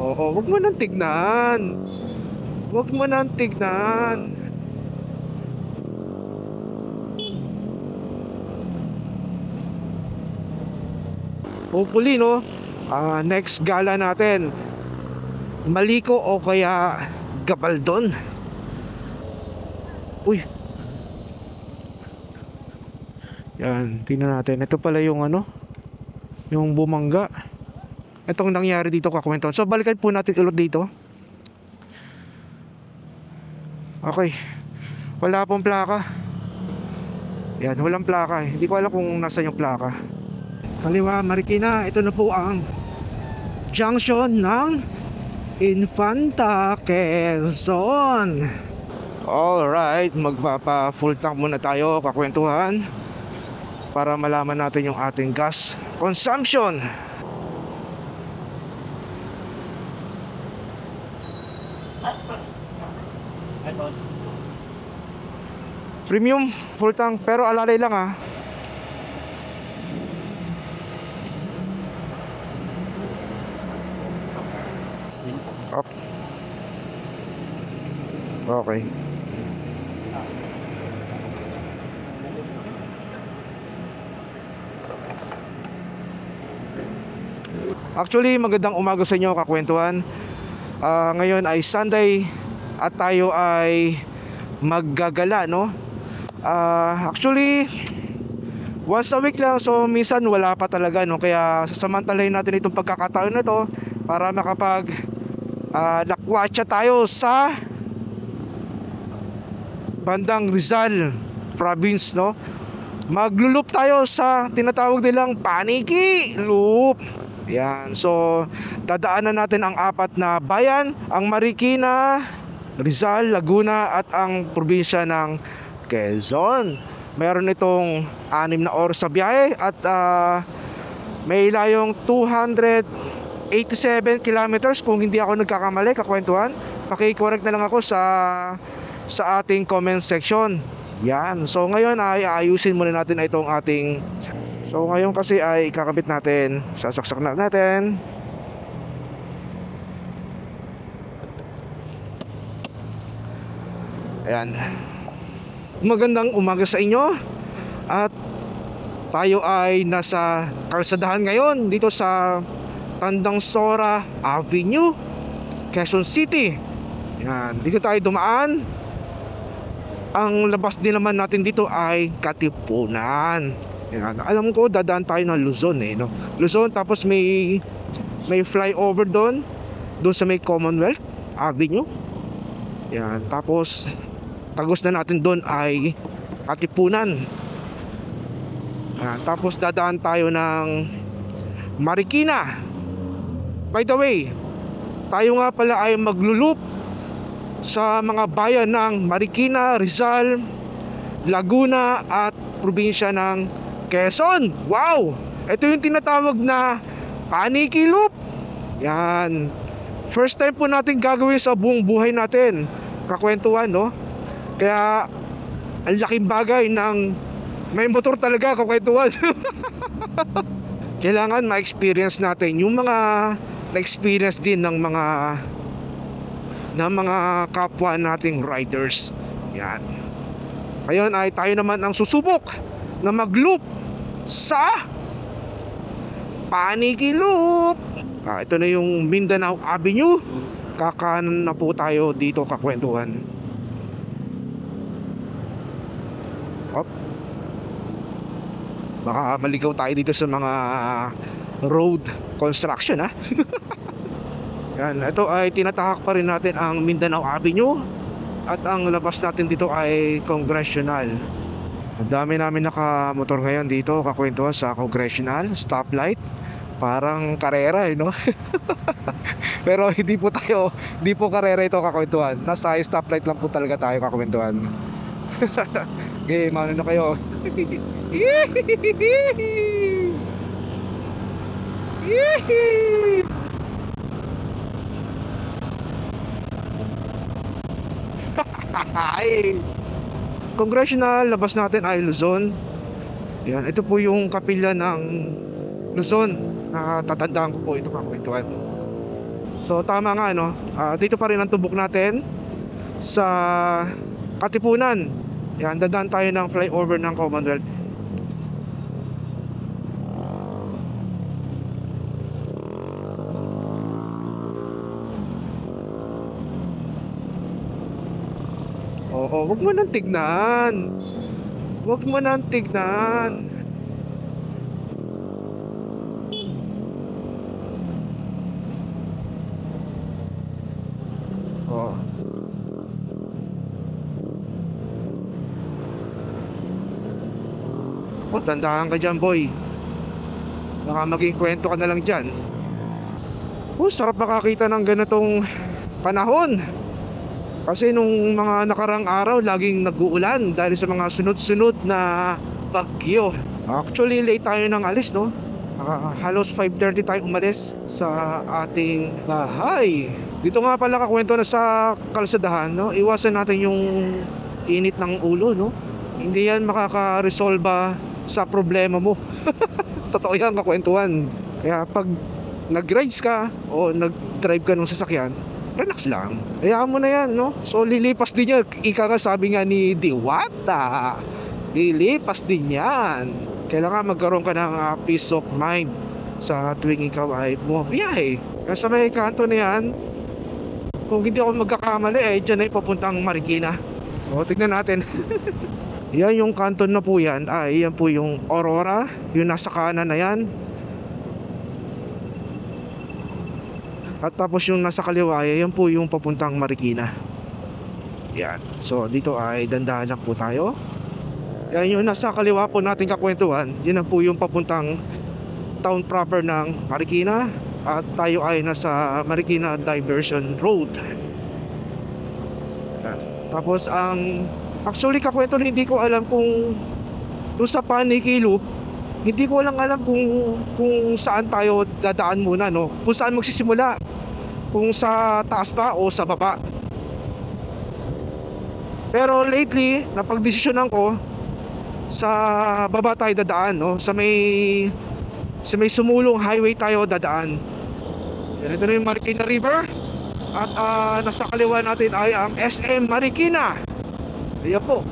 Oo, wag mo nang tignan. Wag mo nang tignan. Hopefully, no, next gala natin, Maliko o kaya Gabaldon. Uy, yan, tingnan natin. Ito pala yung ano, yung bumangga. Itong nangyari dito, kakwento. So balikan po natin ulit dito. Okay, wala pong plaka. Yan, walang plaka eh. Hindi ko alam kung nasa yung plaka. Kaliwa, Marikina. Ito na po ang junction ng Infanta, Quezon. Alright, magpapa full tank muna tayo, kakwentuhan, para malaman natin yung ating gas consumption. Premium full tank, pero alalay lang ah. Up. Okay. Actually, magandang umaga sa inyo, kakwentuhan. Ngayon ay Sunday at tayo ay maggagala, no? Actually, once a week lang, so minsan wala pa talaga, no? Kaya sasamantalahin natin itong pagkakataon na to para makapag lakwatsa tayo sa bandang Rizal province, no? Maglo-loop tayo sa tinatawag nilang Paniki Loop. Yan. So, dadaanan natin ang apat na bayan, ang Marikina, Rizal, Laguna at ang probinsya ng Quezon. Meron itong 6 na oras sa biyahe at may layong 287 kilometers kung hindi ako nagkakamali, kakwentuhan. Paki-correct na lang ako sa ating comment section. Yan. So ngayon ay aayusin muna natin itong ating, so ngayon kasi ay kakabit natin, sasaksak na natin. Ayan. Magandang umaga sa inyo. At tayo ay nasa kalsadahan ngayon dito sa Tandang Sora Avenue, Quezon City. Yan, dito tayo dumaan. Ang labas din naman natin dito ay Katipunan. Yan, alam ko dadaan tayo ng Luzon eh, no? Luzon, tapos may flyover doon sa may Commonwealth Avenue. Yan, tapos tagos na natin doon ay Katipunan. Yan, tapos dadaan tayo ng Marikina. By the way, tayo nga pala ay maglulup sa mga bayan ng Marikina, Rizal, Laguna at probinsya ng Quezon. Wow! Ito yung tinatawag na Paniki Loop. Yan. First time po natin gagawin sa buong buhay natin, kakwentuhan, no? Kaya ang laking bagay ng may motor talaga, kakwentuhan. Kailangan ma-experience natin yung mga na-experience din ng mga kapwa nating riders. Yan. Ngayon ay tayo naman ang susubok na mag-loop sa Paniki Loop. Ito na yung Mindanao Avenue. Kakanan na po tayo dito, kakwentuhan. Hop. Baka maligaw tayo dito sa mga road construction, ha. Yan, ito ay tinatahak pa rin natin ang Mindanao Avenue. At ang labas natin dito ay Congressional. Ang dami namin nakamotor ngayon dito, kakwentuhan, sa Congressional stoplight. Parang karera, no? Pero hindi po karera ito, kakwentuhan. Nasa stoplight lang po talaga tayo, kakwentuhan. Okay, mano na kayo. Ay, Congressional, labas natin ay Luzon. Yan, ito po yung kapilya ng Luzon. Natatandaan ko po ito, kakwentuhan. So tama nga, no? Dito pa rin ang tubok natin sa Katipunan. Yan, dadaan tayo ng flyover ng Commonwealth. Oo, wag mo nang tignan. Wag mo nang tignan. Oo. Oh, tandaan ka dyan, boy. Baka maging kwento ka na lang dyan. Oh, sarap makakita ng ganitong panahon. Kasi nung mga nakarang araw, laging nag-uulan dahil sa mga sunod-sunod na bagyo. Actually, late tayo ng alis, no? Halos 5:30 tayo umalis sa ating bahay. Dito nga pala kakwento na sa kalsadahan, no? Iwasan natin yung init ng ulo, no? Hindi yan makaka-resolba sa problema mo. Totoo yan, kakwentuhan. Kaya pag nag-rides ka o nag-drive ka ng sasakyan, relax lang. Hayaan mo na yan, no? So lilipas din yan. Ika nga, sabi nga ni Diwata, lilipas din yan. Kailangan magkaroon ka ng peace of mind sa tuwing ikaw ay bumabiyahe. Kaya sa may kanto na yan, kung hindi ako magkakamali, dyan ay papuntang Marikina. So tignan natin. Yan yung kanto na po yan. Yan po yung Aurora. Yung nasa kanan na yan. At tapos yung nasa kaliwa, yan po yung papuntang Marikina. Yan. So dito ay dandahan lang po tayo. Yan yung nasa kaliwa po natin kakwentuhan. Yan po yung papuntang town proper ng Marikina. At tayo ay nasa Marikina Diversion Road. Yan. Tapos actually kakwento, hindi ko alam kung doon sa Paniki Loop, hindi ko lang alam kung saan tayo dadaan muna, no? Kung saan magsisimula. Kung sa taas ba o sa baba. Pero lately, napagdesisyonan ko sa baba tayo dadaan, no? Sa may sumulong highway tayo dadaan. Yan, ito na yung Marikina River. At nasa kaliwa natin ay ang SM Marikina. Ayan po.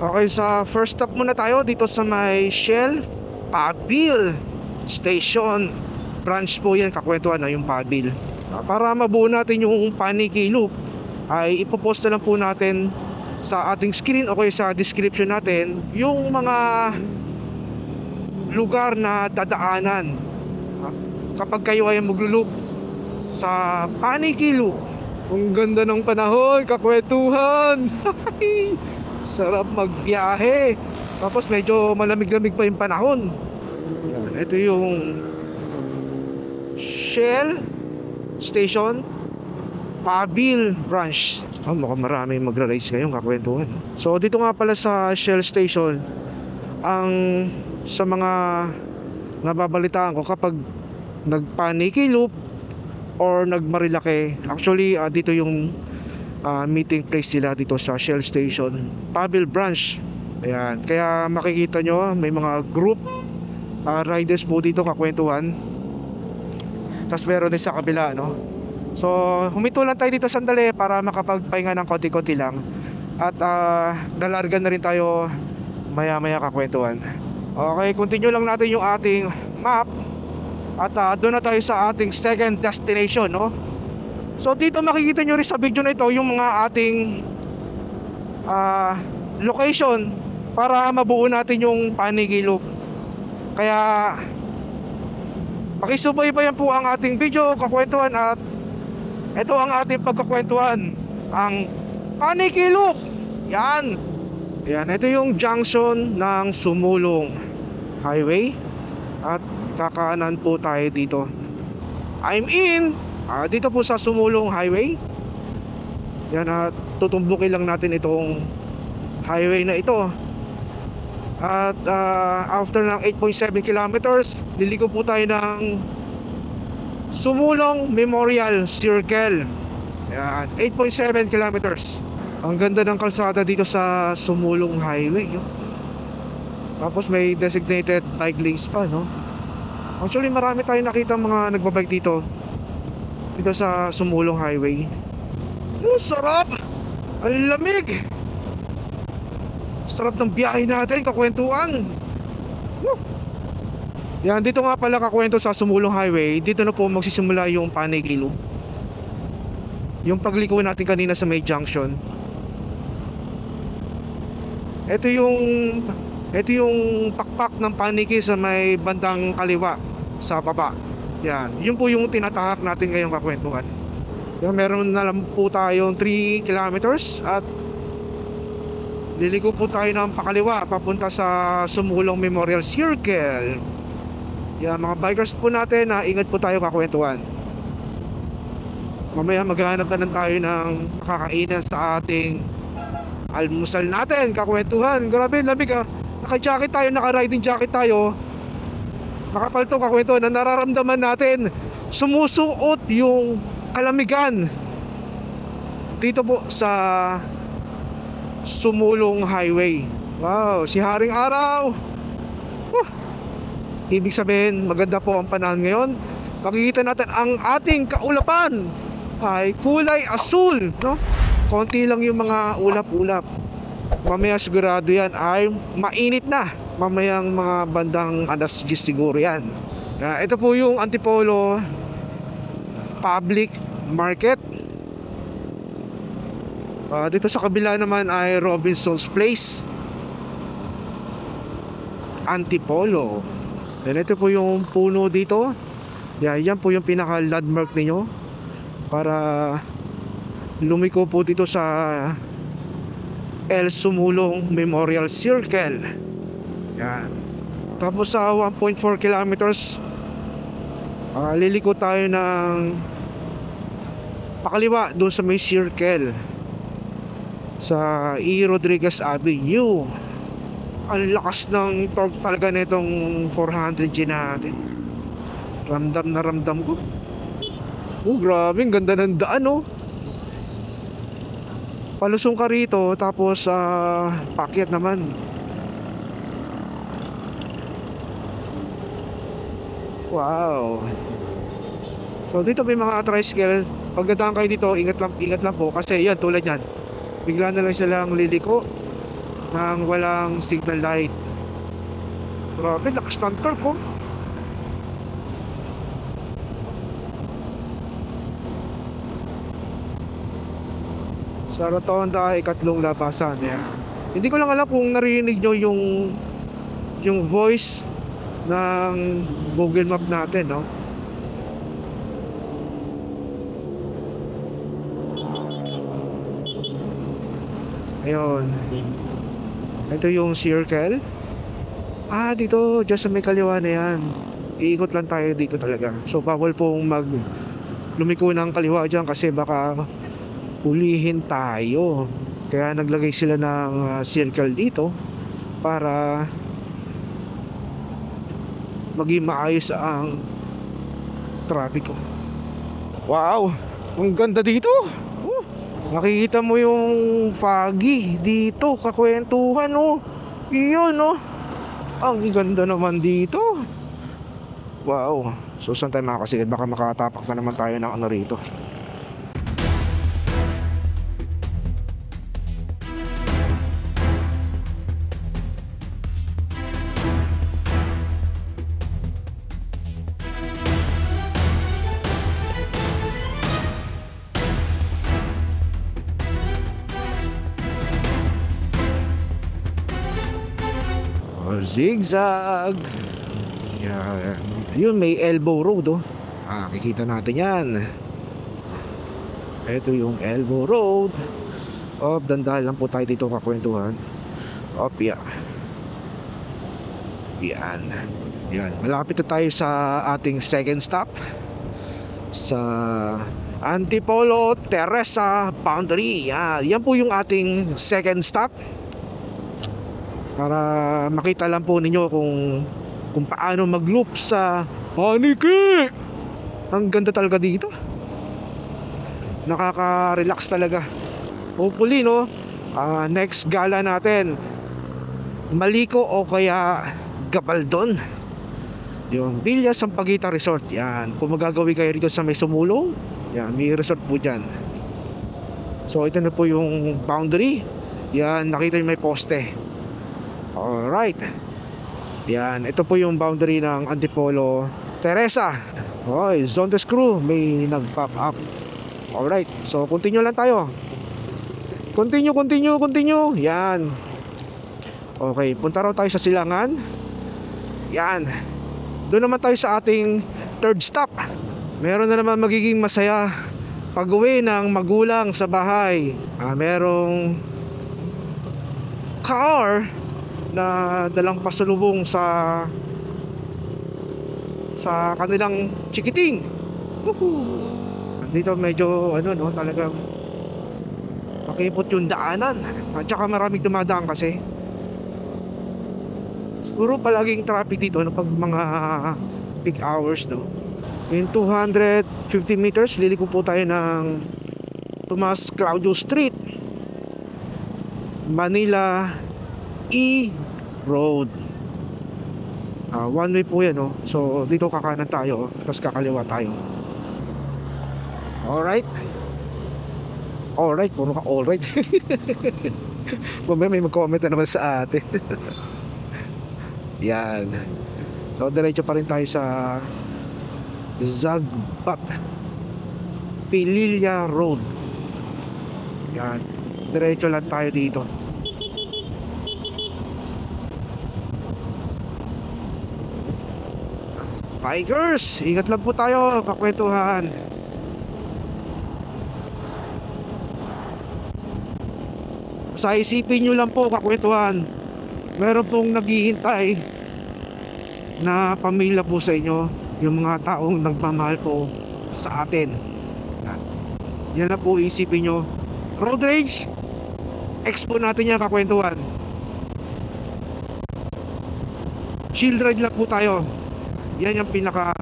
Okay, sa first stop muna tayo dito sa may Shell Pabil Station. Branch po yan, kakwentuhan na yung Pabil. Para mabuo natin yung Paniki Loop, ay ipopost na lang po natin sa ating screen o sa description natin yung mga lugar na dadaanan kapag kayo ay maglo-loop sa Paniki Loop. Ang ganda ng panahon, kakwentuhan. Sarap magbiyahe. Tapos medyo malamig-lamig pa yung panahon. Yan, ito yung Shell Station Pabil Branch. Mukhang maraming magra-race ngayon, kakwentuhan. So dito nga pala sa Shell Station, ang sa mga nababalitaan ko, kapag nag-Paniki Loop or nag-Marilake, actually dito yung meeting place sila dito sa Shell Station Pabil Branch. Ayan, kaya makikita nyo may mga group riders po dito, kakwentuhan. Tapos meron din sa kabila, no? So humito lang tayo dito sandali para makapagpahinga ng konti-konti lang. At lalarga na rin tayo maya-maya, kakwentuhan. Okay, continue lang natin yung ating map. At doon na tayo sa ating second destination, no? So dito makikita nyo rin sa video na ito yung mga ating location para mabuo natin yung Paniki Loop. Kaya pakisubaybayan po ang ating video, kakwentuhan. At ito ang ating pagkakwentuhan, ang Paniki Loop. Yan. Yan, ito yung junction ng Sumulong Highway. At kakanan po tayo dito. I'm in dito po sa Sumulong Highway. Yan, tutumbukin lang natin itong highway na ito. At after ng 8.7 kilometers, liliko po tayo ng Sumulong Memorial Circle. Yan, 8.7 kilometers. Ang ganda ng kalsada dito sa Sumulong Highway, no? Tapos may designated bike lanes pa, no? Actually marami tayong nakita mga nagbabike dito. dito sa Sumulong Highway. Oh, sarap! Ang lamig! Sarap ng biyahe natin, kakwentuhan. Yan, dito nga pala kakwento sa Sumulong Highway. Dito na po magsisimula yung Panay-Kilo. Yung pagliko natin kanina sa May Junction. Ito yung pakpak ng Paniki sa may bandang kaliwa sa baba. Yan, yun po yung tinatahak natin ngayong kakwentuhan. Yan, meron na lang po tayong 3 kilometers at liliko po tayo ng pakaliwa papunta sa Sumulong Memorial Circle. Yan, mga bikers po natin, ingat po tayo kakwentuhan. Mamaya maghanap na lang tayo ng makakainan sa ating almusal natin, kakwentuhan. Grabe, lamig ah. Naka-jacket tayo, naka-riding jacket tayo. Makapal to kakwentuhan na nararamdaman natin. Sumusuot yung kalamigan dito po sa Sumulong Highway. Wow, si Haring Araw. Ibig sabihin, maganda po ang panahon ngayon. Makikita natin ang ating kaulapan ay kulay asul, no? Konti lang yung mga ulap-ulap. Mamaya sigurado yan ay mainit na. Mamayang mga bandang alas 10 siguro yan. Ito po yung Antipolo Public Market. Dito sa kabila naman ay Robinson's Place, Antipolo. And ito po yung puno dito. Yan po yung pinaka landmark ninyo para lumiko po dito sa El Sumulong Memorial Circle. Yan. Tapos sa 1.4 kilometers liliko tayo ng pakaliwa doon sa may circle sa E. Rodriguez Avenue. Ang lakas ng torque talaga nitong 400G natin. Ramdam na ramdam ko. Oh, grabe, ang ganda ng daan, oh. Palusong ka rito, tapos paakyat naman. Wow. So dito may mga tricycle. Pagdating kayo dito, ingat lang po. Kasi yan, tulad yan, bigla na lang silang liliko nang walang signal light. Grabe, lakas ng torque, oh. Sa Rotonda, ikatlong labasan. Yeah. Hindi ko lang alam kung narinig nyo yung voice ng Google Map natin, no? Ayun. Ito yung circle. Dito, just sa may kaliwa na yan. Iikot lang tayo dito talaga. So, bawal pong lumiko ng kaliwa dyan kasi baka hulihin tayo. Kaya naglagay sila ng circle dito para maging maayos ang traffic. Wow, ang ganda dito. Nakikita mo yung foggy dito, kakwentuhan, oh. Iyon, oh. Ang ganda naman dito. Wow. So saan tayo makakasigad? Baka makatapak na naman tayo ng ano rito. Zigzag. Yan. Yun, may elbow road, oh. Kikita natin yan. Ito yung elbow road. Dandahan lang po tayo dito kakwentuhan. Yeah. Yan. Malapit na tayo sa ating second stop sa Antipolo Teresa Boundary. Yan po yung ating second stop. Para makita lang po ninyo kung paano mag-loop sa Paniki. Ang ganda talaga dito. Nakaka-relax talaga. Hopefully, no, next gala natin Maliko o kaya Gabaldon. Yung Villa Sampaguita Resort. Yan, kung magagawi kayo dito sa may Sumulong, yan, may resort po dyan. So ito na po yung boundary. Yan, nakita nyo may poste. Alright. Yan, ito po yung boundary ng Antipolo Teresa. Oy, Zonda Screw, may nag-pop up. Alright, so continue lang tayo. Continue. Yan. Okay, punta raw tayo sa Silangan. Yan. Doon naman tayo sa ating third stop. Meron na naman magiging masaya pag-uwi ng magulang sa bahay. Merong car na dalang pasalubong sa kanilang chikiting. Dito medyo talagang makipot yung daanan. At saka maraming dumadaan kasi. Siguro palaging traffic dito pag mga peak hours, no. In 250 meters, liliko po tayo ng Tomas Claudio Street, Manila E Road. One way po yan, no? So dito kakanan tayo, tapos kakaliwa tayo. Alright, puro ka alright. Mamaya may mag-comment na naman sa atin. Yan. So diretso pa rin tayo sa Zagbat Pililla Road. Yan, diretso lang tayo dito. Bikers, ingat lang po tayo, kakwentuhan. Sa isipin nyo lang po, kakwentuhan, meron pong naghihintay na pamilya po sa inyo, yung mga taong nagmamahal po sa atin. Yan na po isipin nyo. Road rage, expo natin yan, kakwentuhan. Shield ride lang po tayo. Yan yung pinaka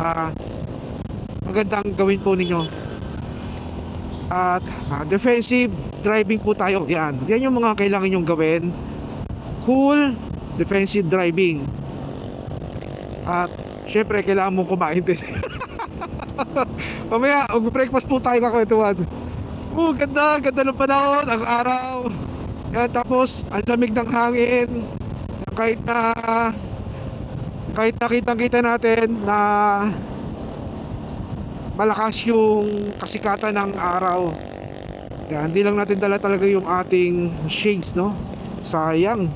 magandang gawin po ninyo. At defensive driving po tayo. Yan yung mga kailangan nyong gawin. Cool defensive driving. At syempre kailangan mong kumain din. Mamaya mag-breakfast po tayo, kakwentuhan. Ganda ng panahon, ang araw. Yan, tapos ang lamig ng hangin. Kahit nakita natin na malakas yung kasikatan ng araw. Yan, hindi lang natin dala talaga yung ating shades, no? Sayang.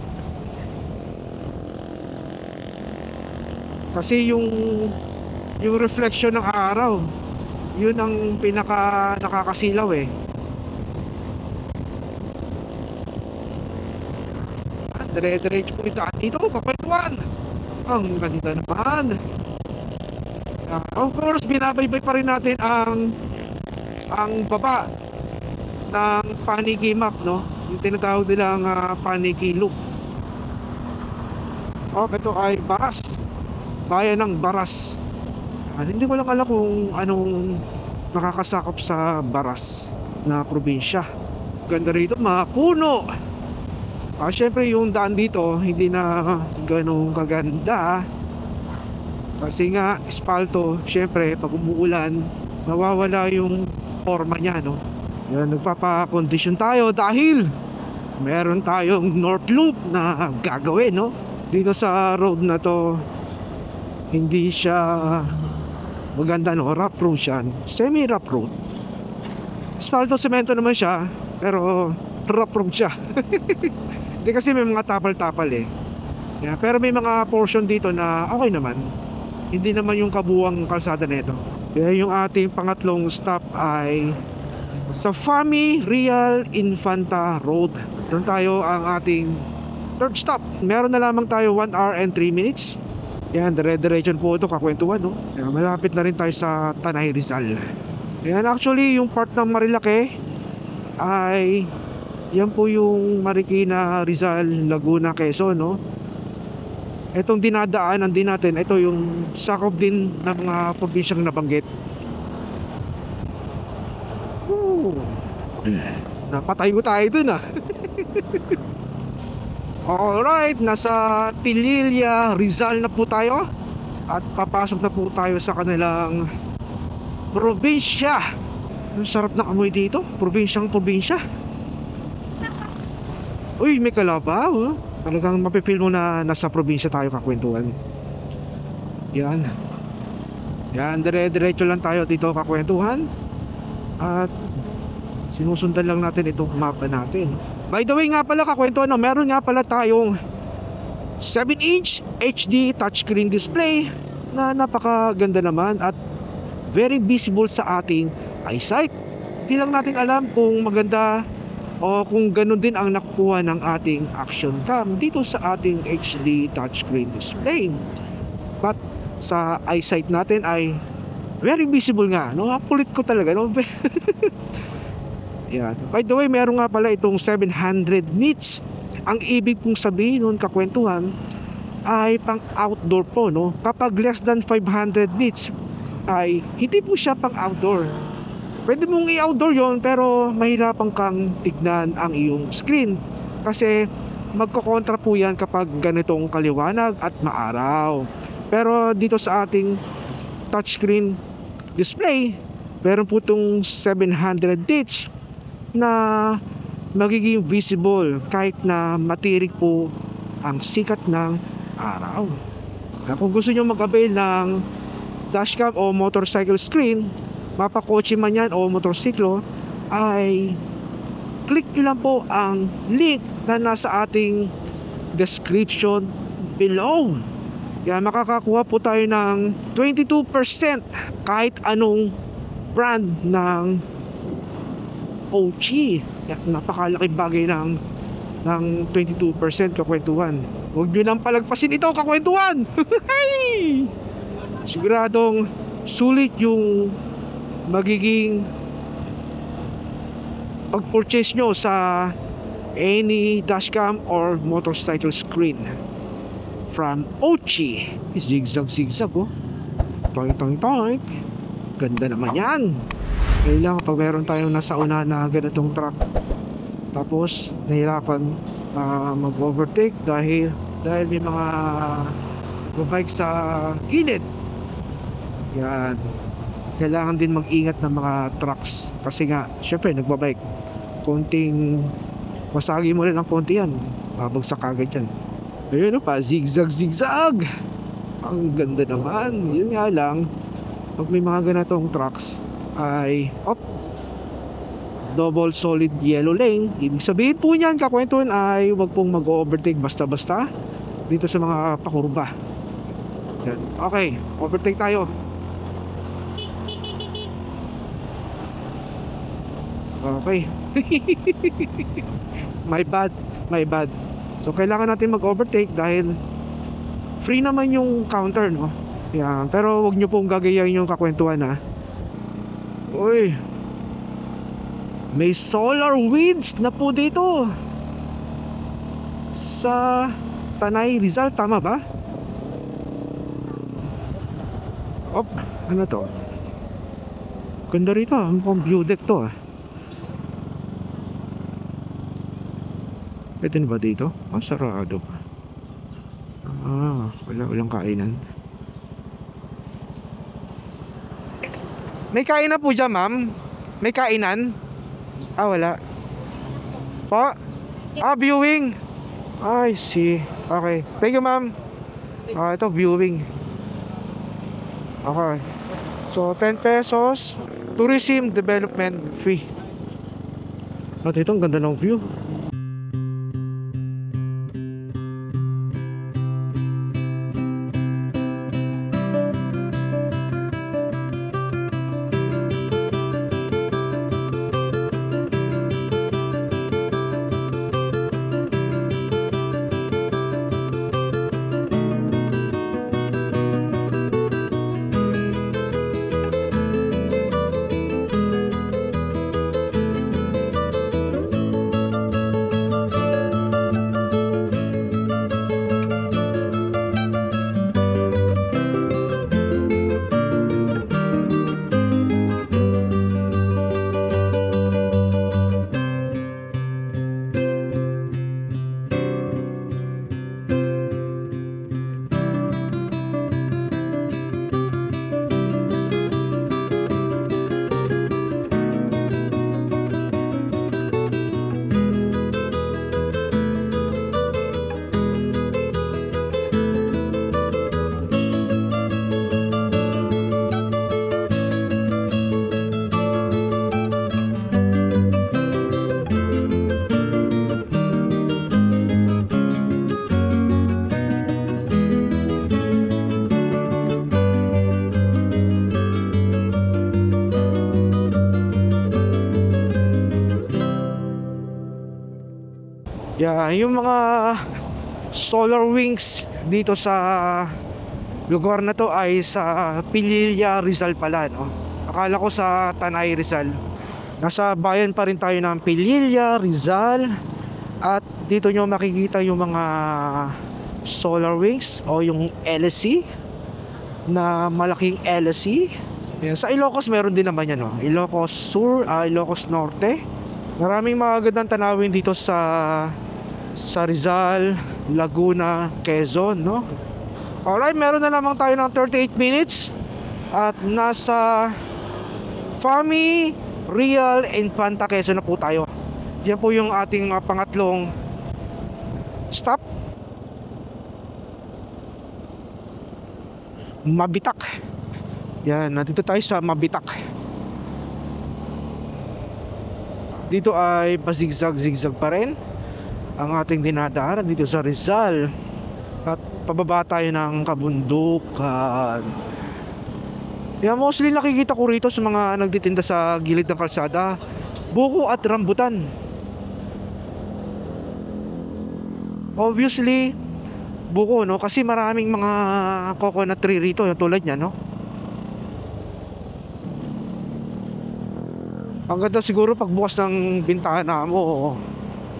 Kasi yung reflection ng araw, yun ang pinaka nakakasilaw eh. Dire-diretso po ito. Dito, kakwentuhan. Ang ganda naman. Of course, binabaybay pa rin natin ang baba ng Paniki Map, no? Yung tinatawag nilang Paniki Loop. Ito ay Baras, bayan ng Baras. Hindi ko lang alam kung anong nakakasakop sa Baras na probinsya. Ganda rito, mga puno. Syempre yung daan dito hindi na ganun kaganda kasi nga espalto. Syempre pag umuulan nawawala yung forma niya, no? Yan, nagpapakondisyon tayo dahil meron tayong North Loop na gagawin, no? Dito sa road na to hindi siya maganda, no? Rough road siya, semi rough road. Espalto semento naman siya pero rough road siya. Hindi kasi may mga tapal-tapal eh. Yeah, pero may mga portion dito na okay naman. Hindi naman yung kabuwang kalsada nito. Kaya yung ating pangatlong stop ay sa Fami Real Infanta Road. Doon tayo ang ating third stop. Meron na lamang tayo 1 hour and 3 minutes. Yan, dire-diretso po ito, kakwentuhan, no? Yan, malapit na rin tayo sa Tanay Rizal. Yan, actually yung part ng Marilake ay yan po yung Marikina, Rizal, Laguna, Quezon, no? Itong dinadaanan din natin, ito yung sakop din ng mga probinsyang nabanggit. Napatay ko tayo dun, Alright, nasa Pililla, Rizal na po tayo. At papasok na po tayo sa kanilang probinsya. Ang sarap ng amoy dito, probinsyang probinsya. Uy, may kalabaw, oh. Talagang mapipil mo na nasa probinsya tayo kakwentuhan. Yan. Yan, dire-diretso lang tayo dito kakwentuhan. At sinusundan lang natin itong mapa natin. By the way nga pala kakwentuhan, no, meron nga pala tayong 7-inch HD touchscreen display na napakaganda naman at very visible sa ating eyesight. Hindi lang natin alam kung maganda o kung ganun din ang nakukuha ng ating action cam dito sa ating HD touchscreen display. But sa eyesight natin ay very visible nga, no? Kulit ko talaga, no? Yan. By the way, meron nga pala itong 700 nits. Ang ibig pong sabihin nun kakwentuhan ay pang outdoor po, no? Kapag less than 500 nits ay hindi po siya pang outdoor. Pwede mong i-outdoor yon, pero mahirapan kang tignan ang iyong screen kasi magkokontra po yan kapag ganitong kaliwanag at maaraw. Pero dito sa ating touchscreen display, meron po itong 700 nits na magiging visible kahit na matirik po ang sikat ng araw. Kaya kung gusto nyo mag-avail ng dashcam o motorcycle screen, mapakotse man yan o motorsiklo, ay click nyo lang po ang link na nasa ating description below. Yan, makakakuha po tayo ng 22% kahit anong brand ng OG. Napakalaking bagay ng 22% kakwentuhan. Huwag nyo nang palagpasin ito kakwentuhan. Siguradong sulit yung magiging pag-purchase nyo sa any dashcam or motorcycle screen from OG. Zigzag zigzag, oh. Toing. Ganda naman yan. Kailangan pag meron tayong nasa una na ganitong truck, tapos nahirapan mag-overtake dahil may mga bike sa gilid. Yan, kailangan din mag-ingat ng mga trucks kasi nga syempre nagbabike, konting masagi mo rin ang konti yan, babagsak agad yan. Ayun pa, zigzag ang ganda naman. Yun nga lang, pag may mga ganitong trucks ay double solid yellow lane. Ibig sabihin po niyan kakwentuhan ay wag pong mag-overtake basta-basta dito sa mga pakurba. Yan. Okay, overtake tayo. Okay. my bad. So kailangan natin mag-overtake dahil free naman yung counter, no? Yan. Pero wag nyo pong gagayahin yung kakwentuhan, ha. Uy, may solar winds na po dito sa Tanay, Rizal, tama ba? Ano to? Ganda rito, mukhang view deck to, ah. Pwede na ba dito? Sarado pa. Walang kainan. May kainan po dyan, ma'am? May kainan? Wala. Po? Viewing. I see. Okay. Thank you, ma'am. Ito, viewing. Okay. So, 10 pesos. Tourism development fee. Ito, ang ganda ng view. Yeah, yung mga solar wings dito sa lugar na to ay sa Pililla, Rizal pala, no? Akala ko sa Tanay, Rizal. Nasa bayan pa rin tayo ng Pililla, Rizal. At dito nyo makikita yung mga solar wings o yung LSC na malaking LSC. Yan. Sa Ilocos meron din naman yan, no? Ilocos Sur, Ilocos Norte. Maraming magagandang tanawin dito sa Rizal, Laguna, Quezon, no? Alright, meron na lamang tayo ng 38 minutes at nasa Fami, Real, Infanta, Quezon na po tayo. Yan po yung ating pangatlong stop. Mabitak. Yan, nandito tayo sa Mabitak. Dito ay pazigzag-zigzag pa rin ang ating dinadaanan dito sa Rizal. At pababa tayo ng kabundukan. Yan, mostly nakikita ko rito sa mga nagtitinda sa gilid ng kalsada, buko at rambutan. Obviously buko, no? Kasi maraming mga coconut tree rito, tulad niya, no? Ang ganda siguro pag bukas ng bintana mo,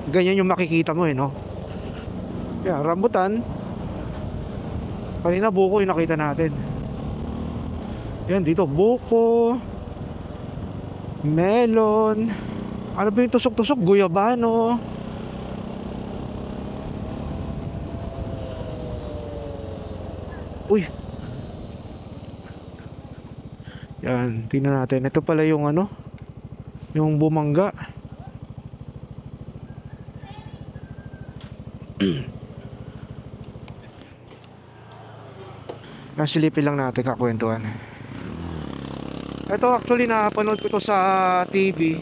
ganyan yung makikita mo, no? Yeah, rambutan. Kanina buko yung nakita natin. Yan, dito buko, melon. Ano ba yung tusok-tusok? Guyabano. Uy. Yan, tingnan natin. Ito pala yung ano, yung bumangga. Nasilipin lang natin, kakwentuhan. Ito actually napanood ko to sa TV.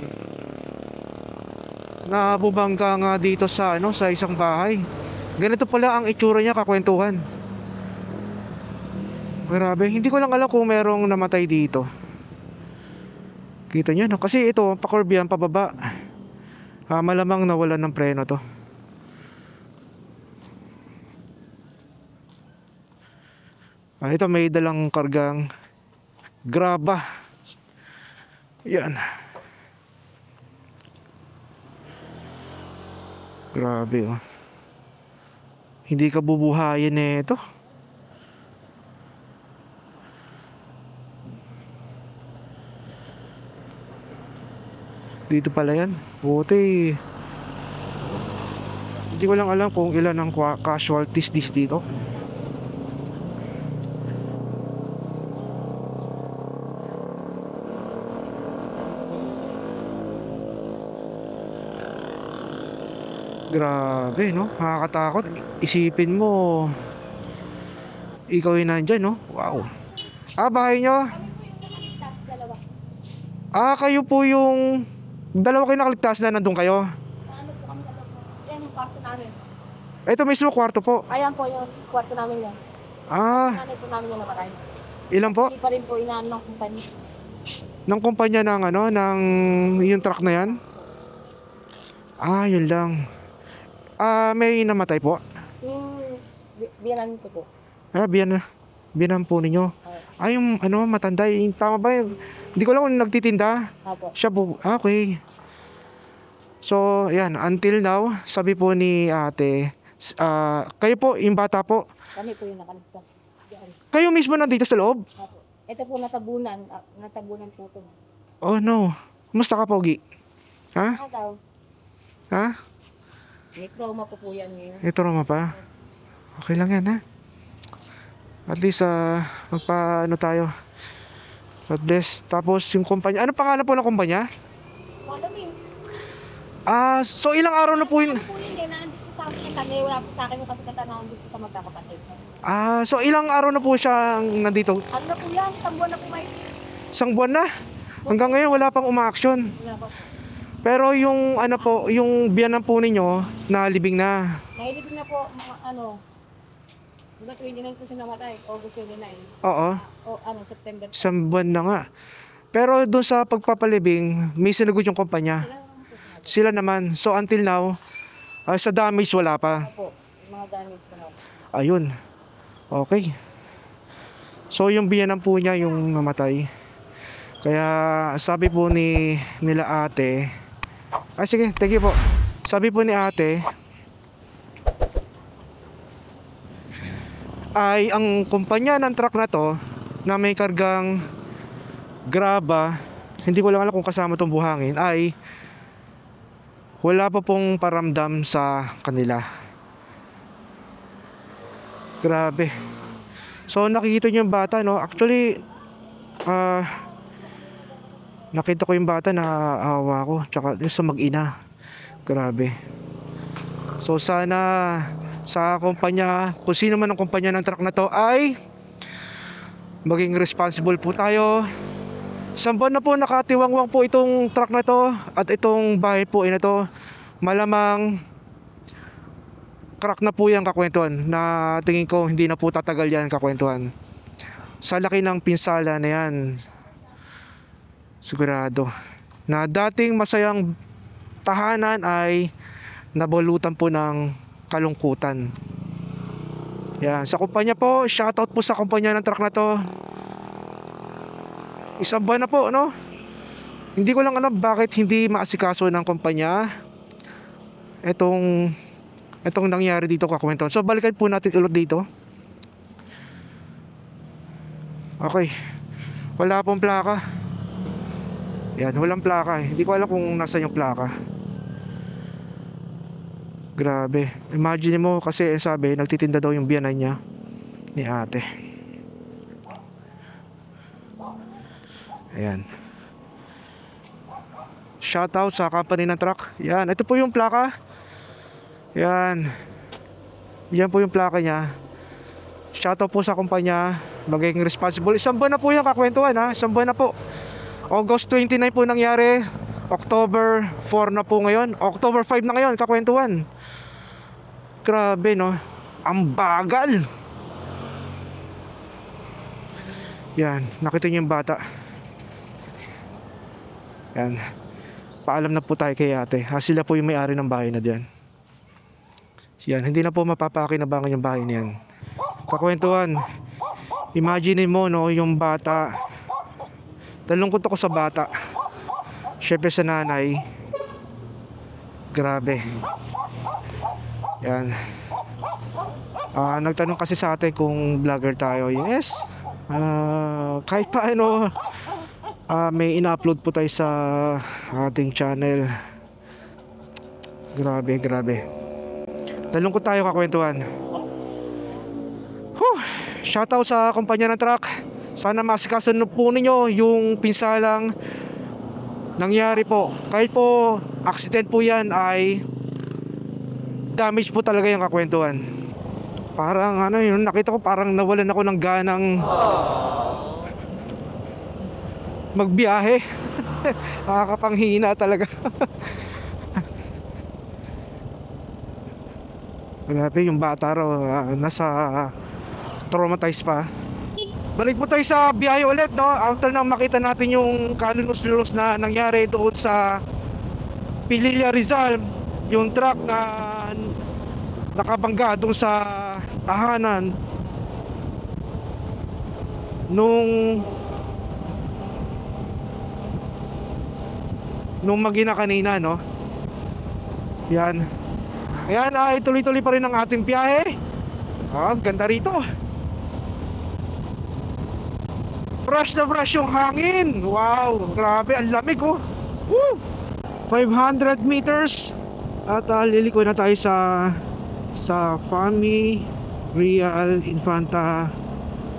Na bumangga nga dito sa ano, sa isang bahay. Ganito pala ang itsura niya, kakwentuhan. Grabe, hindi ko lang alam kung merong namatay dito. Kita niyo, no? Kasi ito, pa-curve yan, pababa. Malamang nawalan ng preno to. Ito may dalang kargang graba. Yan. Grabe, oh. Hindi ka bubuhayin ito. Dito pala yan. Buti. Hindi ko lang alam kung ilan ang casualties dito. Grabe, no? Nakakatakot. Isipin mo, ikaw yung nandyan, no? Wow. Bahay nyo? Kayo po yung dalawa kayo nakaligtas na nandun kayo? Ano po kami sa loob? Yan yung kwarto namin. Ito mismo kwarto po. Ayan po yung kwarto namin yan. Nanay po namin yung namatay. Ilan po? Hindi pa rin po inaan ng kumpanya. Ng kumpanya ng ano, ng yung truck na yan? Yun lang. May namatay po? Yung biyanan ko po. Biyanan po ninyo. Yung ano, matanda. Tama ba? Hindi ko lang kung nagtitinda. Apo. Siya po. Okay. So, yan. Until now, sabi po ni ate, kayo po, yung bata po. Kami po yung nakaligtas. Diyan. Kayo mismo nandito sa loob? Apo. Ito po natabunan. Natabunan po ito. Oh no. Kumusta ka, Pogi? Ha? Daw. Ha? May trauma po yan ngayon. Ito naman pa. Okay lang yan, ha? At least, magpa-ano tayo. God bless. Tapos, yung kumpanya. Ano pangalan po ng kumpanya? Walamin. So ilang araw na po yun? Ano po yun eh. Naandito sa akin kami. Wala po sa akin yung kapitatan na nandito sa magkakapatid. So ilang araw na po siya nandito? Ano na po yan? Isang buwan na po may. Isang buwan na? Hanggang ngayon wala pang uma-action. Wala po. Pero yung ano po, yung biyanan po ninyo, nalibing na. Nailibig na po, mga ano, hanggang 29 po siya namatay, August 29. Oo. September. Isang buwan na nga. Pero doon sa pagpapalibing, may sinagot yung kumpanya. Sila naman po sinabi. Sila naman. So until now, Sa damage wala pa. Opo, yung mga damage ko na. Ayun. Okay. So yung biyanan po niya yung namatay. Kaya sabi po nila ate. Sige, thank you po. Sabi po ni ate ay ang kumpanya ng truck na to na may kargang graba, hindi ko lang alam kung kasama tong buhangin, ay wala pa pong paramdam sa kanila. Grabe. So nakikita niyo yung bata, no? Actually nakita ko yung bata, naaawa ko, tsaka yung sa mag-ina. Grabe. So sana sa kumpanya, kung sino man ang kumpanya ng truck na to, ay maging responsible po tayo. Isang buwan na po nakatiwangwang po itong truck na to at itong bahay po na to. Malamang crack na po yan kakwentuhan, na tingin ko hindi na po tatagal yan kakwentuhan. Sa laki ng pinsala na yan, sigurado na dating masayang tahanan ay nabulutan po ng kalungkutan. Yan, sa kumpanya po, shoutout po sa kumpanya ng truck na to. Isang buwan na po, no? Hindi ko lang alam bakit hindi maasikaso ng kumpanya itong nangyari dito kakwentuhan. So balikan po natin ulit dito. Okay. Wala pong plaka. Yan, walang plaka eh. Hindi ko alam kung nasa yung plaka. Grabe. Imagine mo kasi sabi, nagtitinda daw yung biyanan niya ni ate. Ayan. Shoutout sa company ng truck. Yan, ito po yung plaka. Yan. Yan po yung plaka niya. Shoutout po sa kumpanya. Maging responsible. Isang buwan na po yung kakwentuhan, ha. Isang buwan na po. August 29 po nangyari. October 4 na po ngayon. October 5 na ngayon kakwentuhan. Grabe, no? Ang bagal. Yan, nakita niyo yung bata. Yan. Paalam na po tayo kay ate. Sila po yung may-ari ng bahay na diyan. Yan, hindi na po mapapakinabangan yung bahay niyan. Kakwentuhan. Imagine mo, no, yung bata. Talungkot ako sa bata. Syempre sa nanay. Grabe. Yan. Nagtanong kasi sa atin kung vlogger tayo. Yes. Kahit paano may ina-upload po tayo sa ating channel. Grabe, grabe. Talungkot tayo kakwentuhan. Shoutout sa kumpanya ng truck. Sana masikasan po ninyo yung pinsalang nangyari po. Kahit po accident po yan, ay damage po talaga yung kakwentuhan. Parang yun, nakita ko parang nawalan ako ng ganang magbiyahe. Nakakapanghina talaga. Grabe, yung bata raw nasa traumatized pa. Balik po tayo sa biyahe ulit, no? After na makita natin yung kalunos-lunos na nangyari doon sa Pililla, Rizal, yung truck na nakabangga doon sa tahanan nung magina kanina, no? Yan. Ayan, ay tuloy-tuloy pa rin ang ating biyahe. Ganda rito. Fresh na fresh yung hangin. Wow, grabe, ang lamig, oh. Woo! 500 meters at liliko na tayo sa Fami Real Infanta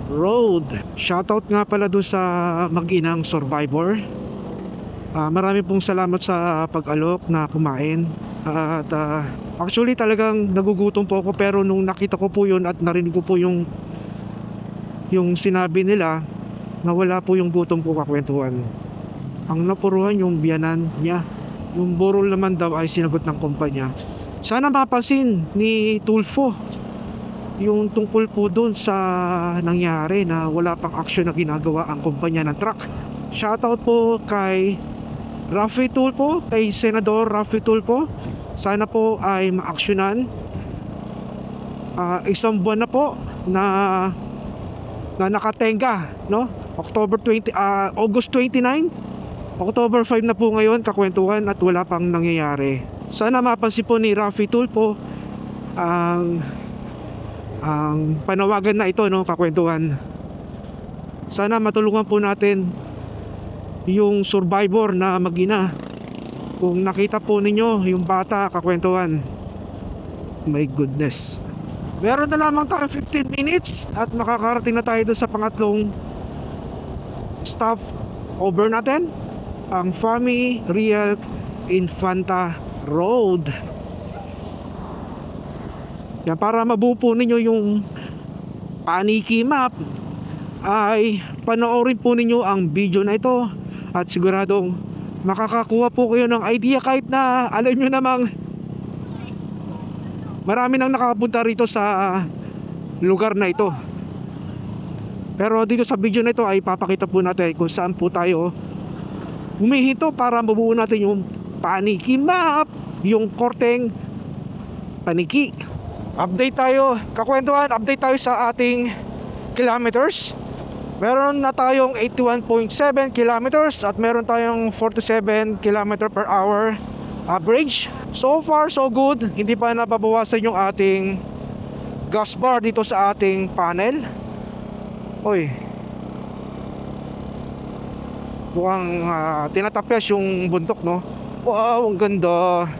Road. Shoutout nga pala doon sa mag-inang survivor. Marami pong salamat sa pag-alok na kumain. At actually talagang nagugutom po ako, pero nung nakita ko po yun at narinig ko po yung sinabi nila, nawala po yung gutom ko kakwentuhan. Ang napuruhan yung biyanan niya. Yung burol naman daw ay sinagot ng kumpanya. Sana mapansin ni Tulfo yung tungkol po dun sa nangyari na wala pang action na ginagawa ang kumpanya ng truck. Shoutout po kay Rafi Tulfo, kay Senador Rafi Tulfo. Sana po ay maaksyonan. Isang buwan na po na nakatenga, no? August 29, October 5 na po ngayon kakwentuhan at wala pang nangyayari. Sana mapansin po ni Rafi Tulfo ang panawagan na ito, no, kakwentuhan. Sana matulungan po natin yung survivor na mag-ina. Kung nakita po ninyo yung bata, kakwentuhan, my goodness. Meron na lamang tayo 15 minutes at makakarating na tayo doon sa pangatlong stop over natin, ang Fami Real Infanta Road. Yan, para mabuo po ninyo yung paniki map, ay panoorin po ninyo ang video na ito at siguradong makakakuha po kayo ng idea, kahit na alam nyo namang marami nang nakapunta rito sa lugar na ito. Pero dito sa video na ito ay papakita po natin kung saan po tayo humihinto para mabuo natin yung paniki map, yung korteng paniki. Update tayo, kakwentuhan, update tayo sa ating kilometers. Meron na tayong 81.7 kilometers at meron tayong 47 km per hour average. So far so good. Hindi pa nababawasan yung ating gas bar dito sa ating panel. Oy, mukhang tinatapyas yung bundok, no? Wow, ang ganda.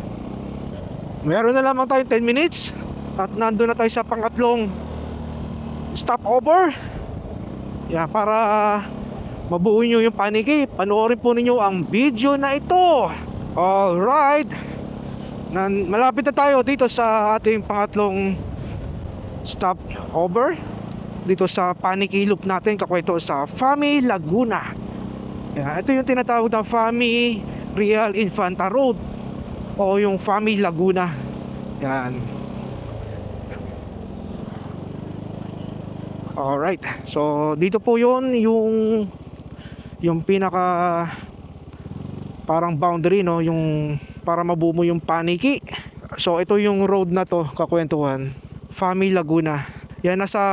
Meron na lamang tayong 10 minutes at nandun na tayo sa pangatlong stopover. Yeah, para mabuo nyo yung paniki, panoorin po ninyo ang video na ito. Alright, malapit na tayo dito sa ating pangatlong stopover dito sa paniki loop natin, kakwento sa Fami Laguna. Yeah, ito yung tinatawag na Fami Real Infanta Road o yung Fami Laguna. Yan. Alright, so dito po yun yung pinaka parang boundary, no, yung para mabuo mo yung paniki. So ito yung road na to, kakwentuhan, Fami Laguna. Yan, nasa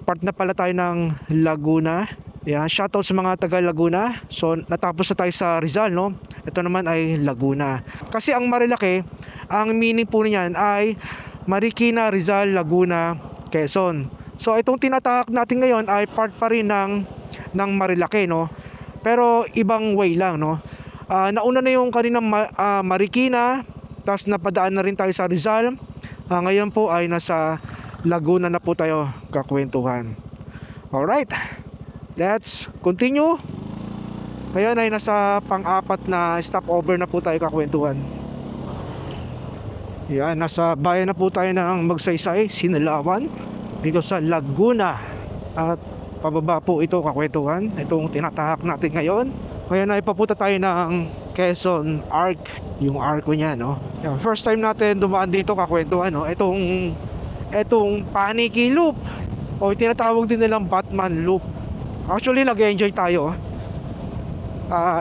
part na pala tayo ng Laguna. Yan, shoutout sa mga taga Laguna. So natapos na tayo sa Rizal, no. Ito naman ay Laguna. Kasi ang Marilake, ang meaning po niyan ay Marikina, Rizal, Laguna, Quezon. So itong tinatahak natin ngayon ay part pa rin ng Marilake, no. Pero ibang way lang, no. Nauna na yung kaninang Marikina, tapos napadaan na rin tayo sa Rizal. Ngayon po ay nasa Laguna na po tayo, kakwentuhan. Alright, let's continue. Ngayon ay nasa pang-apat na stopover na po tayo, kakwentuhan. Yan, nasa bayan na po tayo ng Magsaysay, Sinalawan, dito sa Laguna. At pababa po ito, kakwentuhan, itong tinatahak natin ngayon. Ngayon ay papunta tayo ng Quezon Arc, yung arco niya, no. Yan, first time natin dumaan dito, kakwentuhan, no. Itong paniki loop o tinatawag din nilang Batman loop. Actually nag-enjoy tayo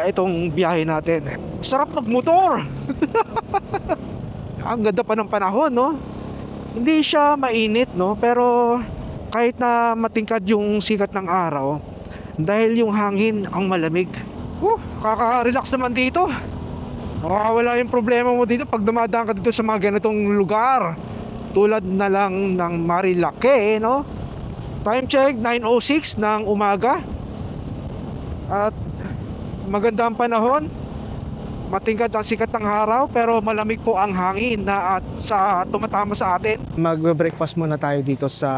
itong biyahe natin. Sarap magmotor. Ang ganda pa ng panahon, no. Hindi siya mainit, no, pero kahit na matingkad yung sikat ng araw, dahil yung hangin ang malamig, kaka-relax naman dito. Wala yung problema mo dito pag dumadaan ka dito sa mga ganitong lugar, tulad na lang ng Marilake, no. Time check 9:06 ng umaga at maganda ang panahon, matingkad ang sikat ng araw, pero malamig po ang hangin na at sa tumatama sa atin. Magbe-breakfast muna tayo dito sa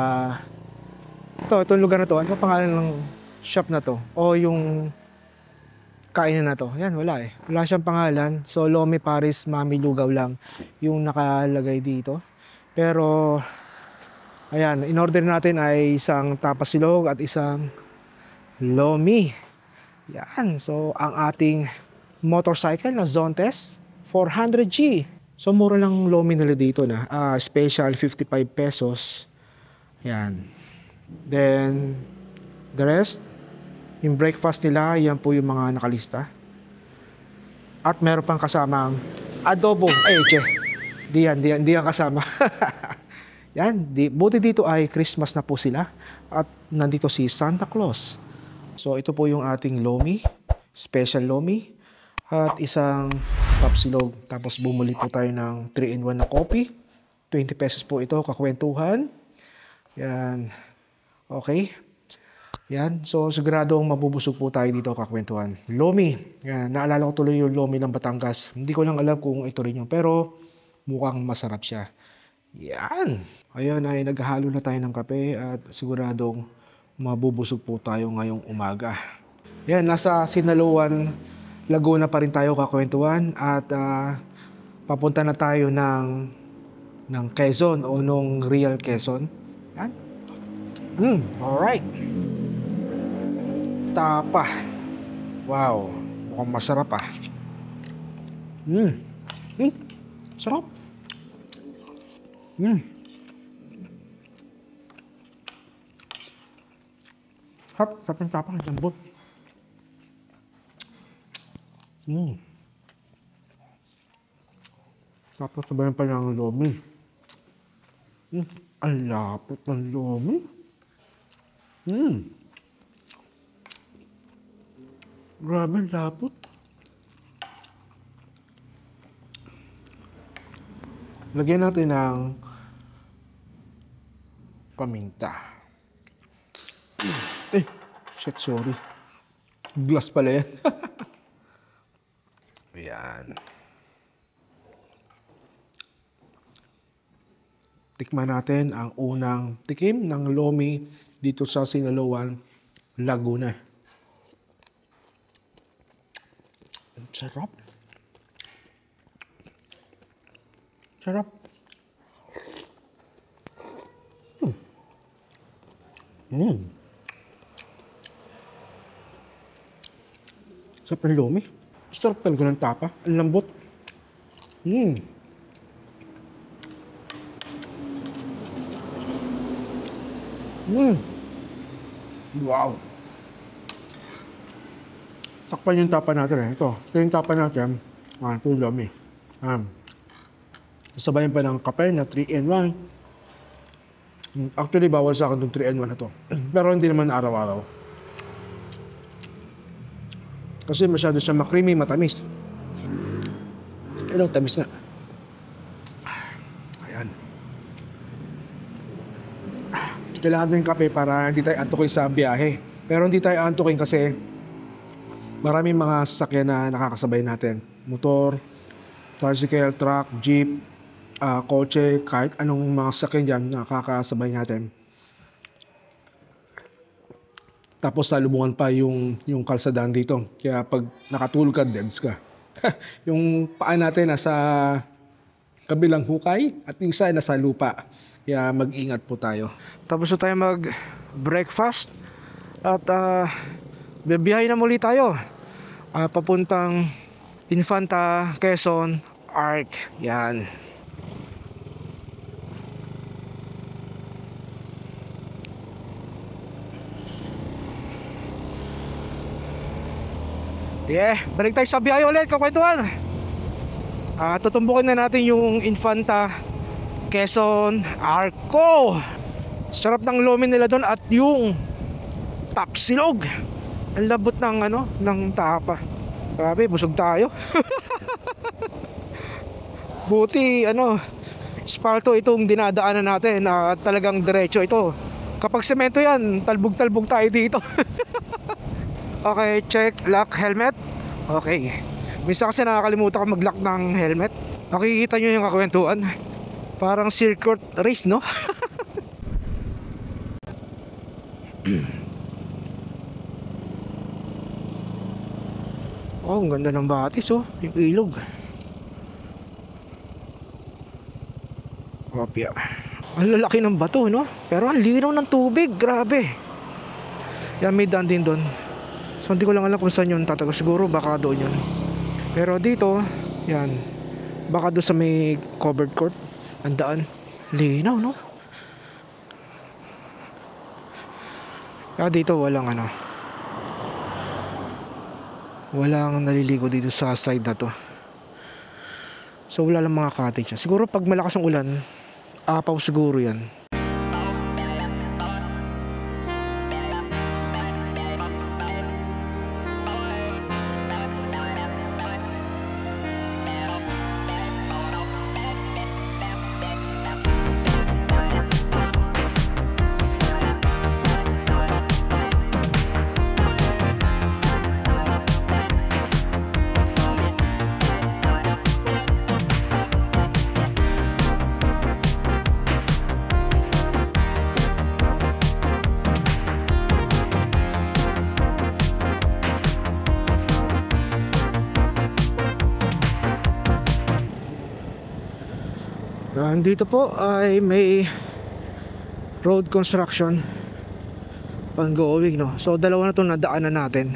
itong lugar na to. Ano pangalan ng shop na to o yung kainan na to? Yan, wala eh. Wala siyang pangalan. So Lomi Paris Mami Lugaw lang yung nakalagay dito. Pero ayan, in order natin ay isang tapasilog at isang Lomi. Yan. So ang ating motorcycle na Zontes 400G. So mura lang Lomi nila dito na. Special 55 pesos. Yan. Then the rest, yung breakfast nila, yan po yung mga nakalista. At meron pang kasamang adobo, Di yan kasama. Yan, buti dito ay Christmas na po sila at nandito si Santa Claus. So ito po yung ating lomi, special lomi at isang tapsilog. Tapos bumuli po tayo ng 3-in-1 na coffee. 20 pesos po ito, kakwentuhan. Yan. Okay. Yan. So siguradong mabubusog po tayo dito kakwentuhan. Lomi. Yan. Naalala ko tuloy yung lomi ng Batangas. Hindi ko lang alam kung ito rin yun. Pero mukhang masarap siya. Yan. Ayan ay naghahalo na tayo ng kape at siguradong mabubusog po tayo ngayong umaga. Yan, nasa Sinaluan, Laguna pa rin tayo kakwentuhan at papunta na tayo ng Quezon o nung Real Quezon. Yan. Alright. Tapa. Wow. Mukhang masarap ah. Sarap. Sarap ng tapa. Lambot. Tapos sabayan pa ng lomi. Ang lapot ng lomi. Grabe, ang lapot. Lagyan natin ng paminta. Shit, sorry. Glass pala yan. Ayan. Tikman natin ang unang tikim ng lomi dito sa Sinaluan, Laguna. Ang sarap. Sarap. Sarap ng lomi. Sarap talaga ng tapa. Ang lambot. Wow. Sakpan yung tapa natin eh. Ito yung tapa natin. Ito yung lomi. Sabayan pa ng kape na 3-in-1. Actually, bawal sa akin itong 3-in-1 na to. Pero hindi naman araw-araw. Kasi masyado siya makrimi, matamis. Pero tamis nga. Ayan. Kailangan natin kape para hindi tayo antukin sa biyahe. Pero hindi tayo antukin kasi maraming mga sasakyan na nakakasabay natin. Motor, tricycle, truck, jeep, kotse, kahit anong mga sasakyan dyan nakakasabay natin. Tapos salubungan pa yung kalsadaan dito. Kaya pag nakatulog ka, deads ka. Yung paa natin nasa kabilang hukay at yung isa nasa lupa. Kaya mag-ingat po tayo. Tapos na tayo mag-breakfast at bibiyahe na muli tayo. Papuntang Infanta, Quezon, Arc. Yan. Balik tayo sa biyahe ulit, kakwentuhan. Tutumbukin na natin yung Infanta, Quezon, Arco. Sarap ng lomi nila doon at yung tapsilog. Ang labot ng tapa. Grabe, busog tayo. Buti espalto itong dinadaanan natin na talagang diretso ito. Kapag semento yan, talbog-talbog tayo dito. Okay, check, lock, helmet. Okay. Minsan kasi nakakalimutan ko mag-lock ng helmet. Nakikita nyo yung kakwentuhan. Parang circuit race, no? Oh, ang ganda ng batis, oh. Yung ilog. Kopya. Ang lalaki ng bato, no? Pero ang linaw ng tubig, grabe. Yan, may daan din doon. So hindi ko lang alam kung saan yun tatago. Siguro baka doon yun. Pero dito, yan. Baka doon sa may covered court. Ang daan. Linaw, no? Kaya dito walang walang naliligo dito sa side na to. So wala lang mga cottage. Siguro pag malakas ang ulan, apaw siguro yan. Dito po ay may road construction ongoing, no? So dalawa na itong nadaanan natin.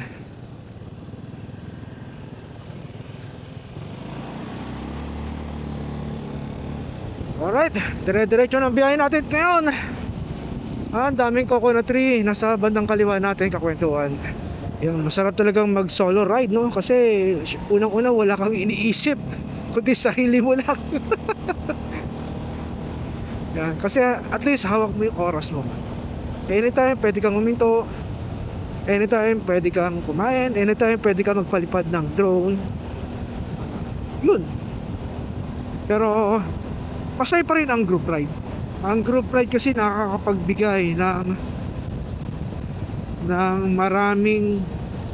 Alright, dire-diretso ng biyahe natin ngayon. Ang daming coconut tree nasa bandang kaliwa natin, kakwentuhan. Yung masarap talagang mag solo ride, no? Kasi unang-una wala kang iniisip kundi sarili mo lang. Yan, kasi at least hawak mo yung oras mo. Anytime pwede kang huminto, anytime pwede kang kumain, anytime pwede kang magpalipad ng drone. Yun. Pero masaya pa rin ang group ride. Ang group ride kasi nakakapagbigay ng maraming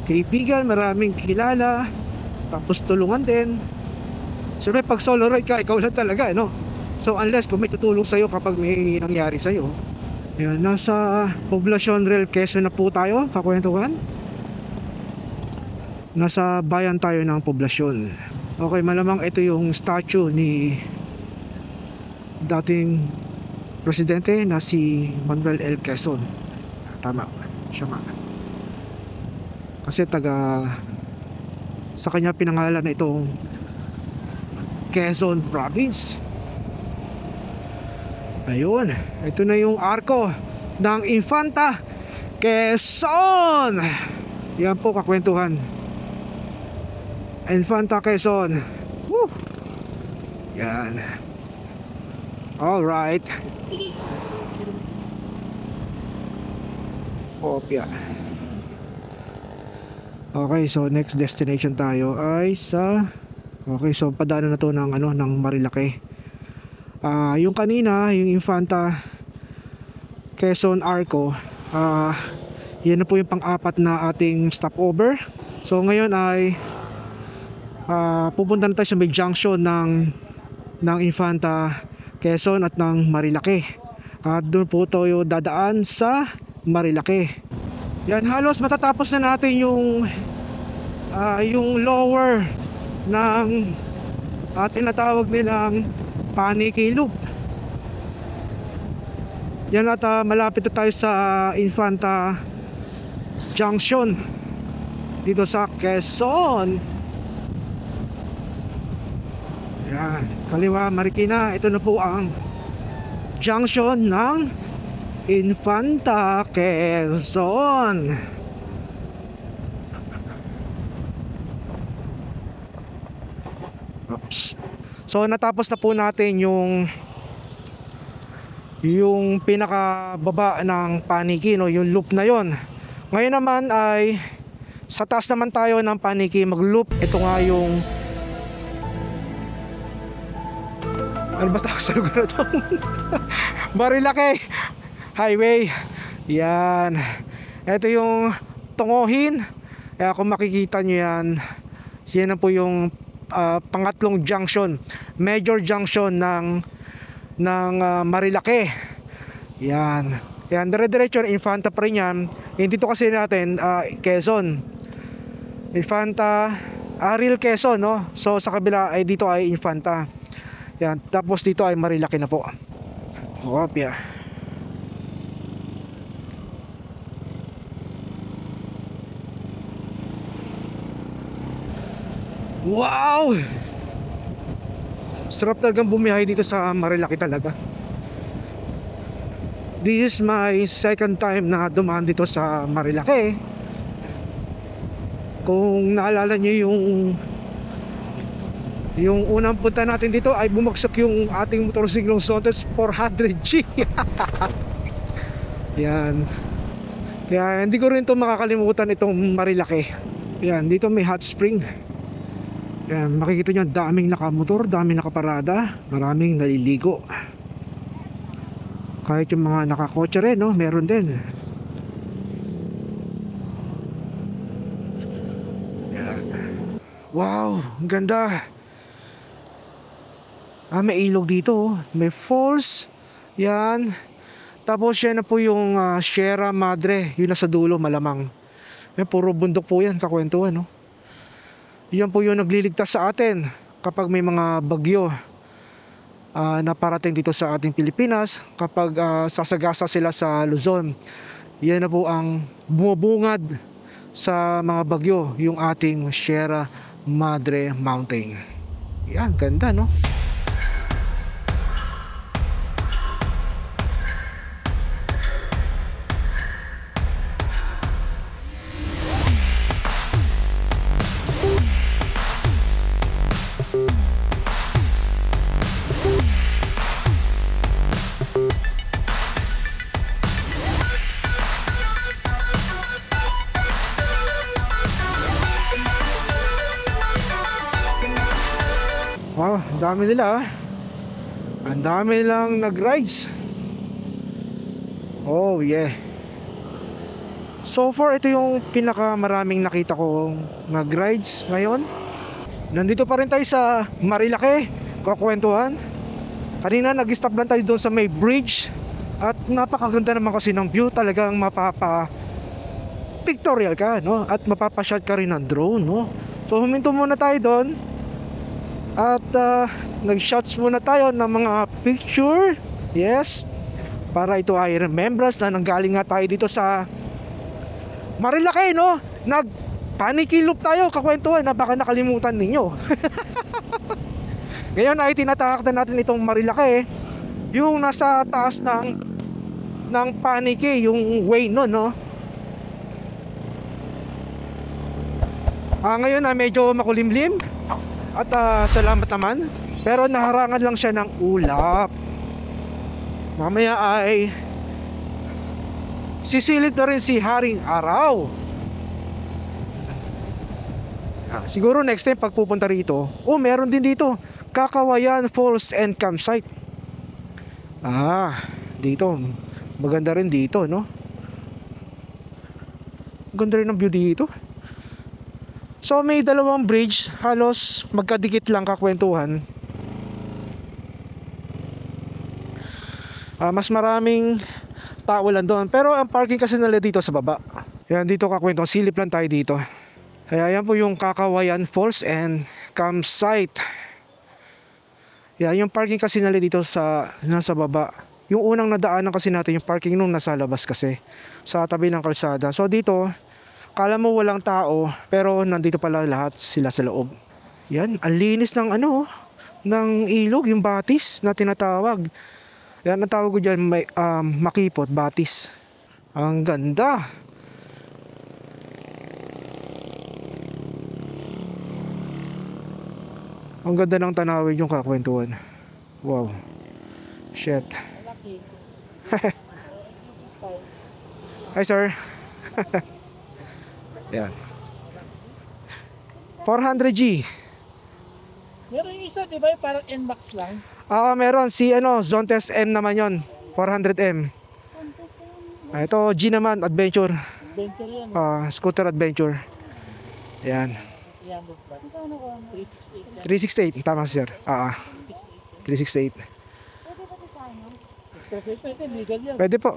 kaibigan, maraming kilala, tapos tulungan din. Siyempre pag solo ride ka, ikaw lang talaga, no? So unless kung may tutulong sa'yo kapag may nangyari sa'yo. Yan, nasa Poblacion Real Quezon na po tayo, kakwentuhan. Nasa bayan tayo ng Poblacion. Okay, malamang ito yung statue ni dating presidente na si Manuel L. Quezon. Tama, siya nga. Kasi sa kanya pinangalan na itong Quezon Province. Ayun, ito na yung arko ng Infanta Quezon. Yan po, kakwentuhan. Infanta Quezon. Woo! Yan. Alright. Kopya. Okay, so next destination tayo ay sa... Okay, so padaanan na to ng Marilake. Yung kanina, yung Infanta Quezon Arco, yan na po yung pang-apat na ating stopover. So ngayon ay pupunta na tayo sa may junction ng Infanta Quezon at ng Marilake. At doon po tayo dadaan sa Marilake. Yan, halos matatapos na natin yung lower ng tinatawag nilang Paniki Loop. Yan, at malapit na tayo sa Infanta Junction dito sa Quezon. Yan, kaliwa Marikina. Ito na po ang junction ng Infanta Quezon. Oops. So natapos na po natin yung pinakababa ng Paniki, no, yung loop na yon. Ngayon naman ay sa taas naman tayo ng Paniki mag-loop. Ito nga yung ano ba tawag sa lugar na to? Marilake Highway. Yan. Ito yung Tunguhin. Kaya kung makikita nyo yan, yan na po yung pangatlong junction, major junction ng Marilake. Yan. Yan, dire-diretso Infanta pa rin yan. Yung dito kasi natin Quezon. Infanta Real Quezon, no? So sa kabila ay dito ay Infanta. Yan, tapos dito ay Marilake na po. Kopya. Wow! Sarap talagang bumiyahe dito sa Marilake talaga. This is my second time na dumaan dito sa Marilake. Kung naalala nyo Yung unang punta natin dito ay bumagsak yung ating motorsiklong Zontes 400G. Yan. Kaya hindi ko rin to makakalimutan itong Marilaki. Yan, dito may hot spring. Yan, makikita nyo daming nakamotor, daming nakaparada, maraming naliligo. Kahit yung mga nakakotse rin, no, meron din. Yan. Wow, ang ganda. May ilog dito, oh. May falls. Yan. Tapos yan na po yung Sierra Madre. Yun na sa dulo, malamang. Yan, puro bundok po yan, kakwentuhan, no? Yan po yung nagliligtas sa atin kapag may mga bagyo na parating dito sa ating Pilipinas. Kapag sasagasa sila sa Luzon, yan na po ang bumubungad sa mga bagyo, yung ating Sierra Madre Mountain. Yan, ganda, no? Wow, ang dami nila, ah. Ang dami nilang nag-rides. Oh yeah. So far, ito yung pinakamaraming nakita kong nag-rides ngayon. Nandito pa rin tayo sa Marilaki, kakwentuhan. Kanina nag-stop lang tayo doon sa may bridge. At napakaganda naman kasi ng view. Talagang mapapa-pictorial ka, no? At mapapa-shot ka rin ng drone, no? So huminto muna tayo doon. At nag-shots muna tayo ng mga picture. Yes. Para ito ay remembrance na nanggaling nga tayo dito sa Marilaki, no? Nag-panikilop tayo, kakwentuhan na baka nakalimutan ninyo. Ngayon ay tinataktan natin itong Marilaki, yung nasa taas ng Paniki, yung way no, no? Ngayon ay medyo makulimlim. At salamat naman. Pero naharangan lang siya ng ulap. Mamaya ay sisilid na rin si Haring Araw. Siguro next time pag pupunta rito, meron din dito Kakawayan Falls and Campsite. Dito maganda rin dito, no? Ganda rin ang view dito. So may dalawang bridge, halos magkadikit lang, kakwentuhan. Mas maraming tao lang doon. Pero ang parking kasi nila dito sa baba. Yan, dito kakwentuhan, silip lang tayo dito. Kaya yan po yung Kakawayan Falls and Campsite. Yan, yung parking kasi nila dito sa nasa baba. Yung unang nadaanan kasi natin yung parking nung nasa labas kasi, sa tabi ng kalsada. So dito, kala mo walang tao, pero nandito pala lahat sila sa loob. Yan, ang linis ng ng ilog, yung batis na tinatawag. Yan, ang tawag ko dyan, makipot, batis. Ang ganda. Ang ganda ng tanawin yung kakwentuhan. Wow. Shit. Lucky. Hi sir. Yan. 400G. Meron yung isa, di ba? Parang NMAX lang. Meron si Zontes M naman yon, 400M. Ito G naman, Adventure. Adventure yan. Scooter Adventure. Yan. 368. Tama sir. 368. Pwede po,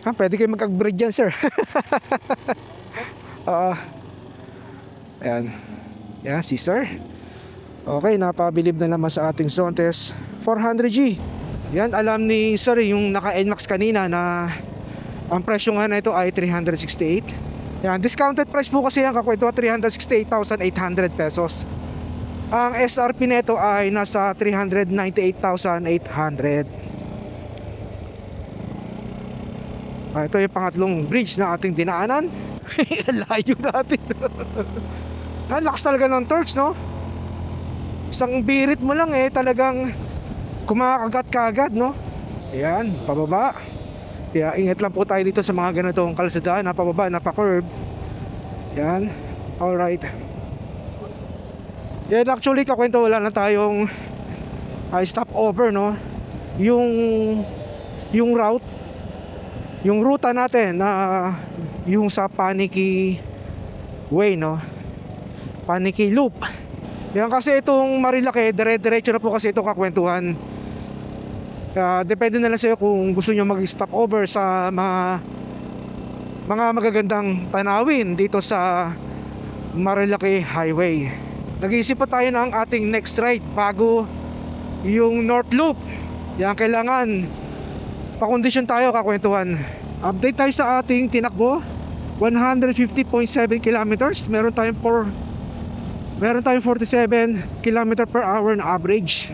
pwede kayo mag-upgrade dyan, sir. Ayan. Yan, si sir. Okay, napabilib na naman sa ating Zontes 400G. Yan, alam ni sir yung naka-NMAX kanina na ang presyo nga na ito ay 368. Yan, discounted price po kasi yan, kakwento, 368,800 pesos. Ang SRP nito ay nasa 398,800. Ito yung pangatlong bridge na ating dinaanan. Layo natin. Ang lakas talaga ng torch, no? Isang birit mo lang talagang kumakagat kagad, no? Ayan, pababa. Kaya ingat lang po tayo dito sa mga ganitong kalsadaan. Pababa, napaka-curve. Ayan, alright. Yan, actually kakwento, wala na tayong stopover, no? Yung route, yung ruta natin na yung sa Panicky Way, no? Panicky Loop. Yan, kasi itong Marilake, dire-diretso na po kasi ito kakwentuhan. Depende na lang sa'yo kung gusto nyo mag-stop over sa mga magagandang tanawin dito sa Marilake Highway. Nag-iisip pa tayo ng ating next ride bago yung North Loop. Yan, kailangan pakondisyon tayo kakwentuhan. Update tayo sa ating tinakbo. 150.7 kilometers. Meron tayong 47 km per hour na average.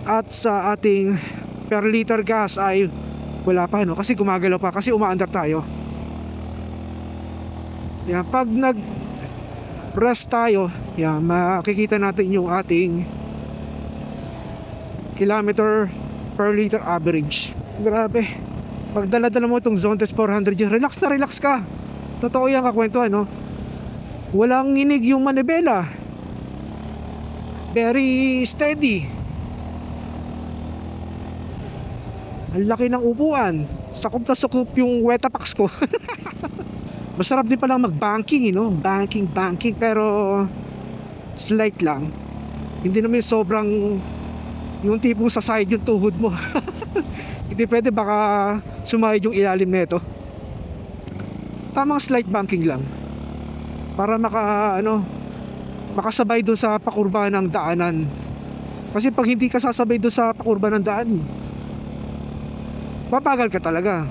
At sa ating per liter gas ay wala pa, no? Kasi gumagalaw pa, kasi umaandar tayo. Yan, pag nag-rest tayo, yan, makikita natin yung ating kilometer per liter average. Grabe. Pag dala-dala mo itong Zontes 400 yan, relax na relax ka. Totoo yan kakwentuhan, no? Walang nginig yung manibela. Very steady. Ang laki ng upuan. Sakop na sakop yung wetapax ko. Masarap din palang mag-banking, no? Banking. Pero slight lang. Hindi naman yung sobrang yung tipong sa side yung tuhod mo. Hindi pwede, baka sumahid yung ilalim nito. Tamang slight banking lang. Para makasabay dun sa pakurba ng daanan. Kasi pag hindi ka sasabay dun sa pakurba ng daan, papagal ka talaga.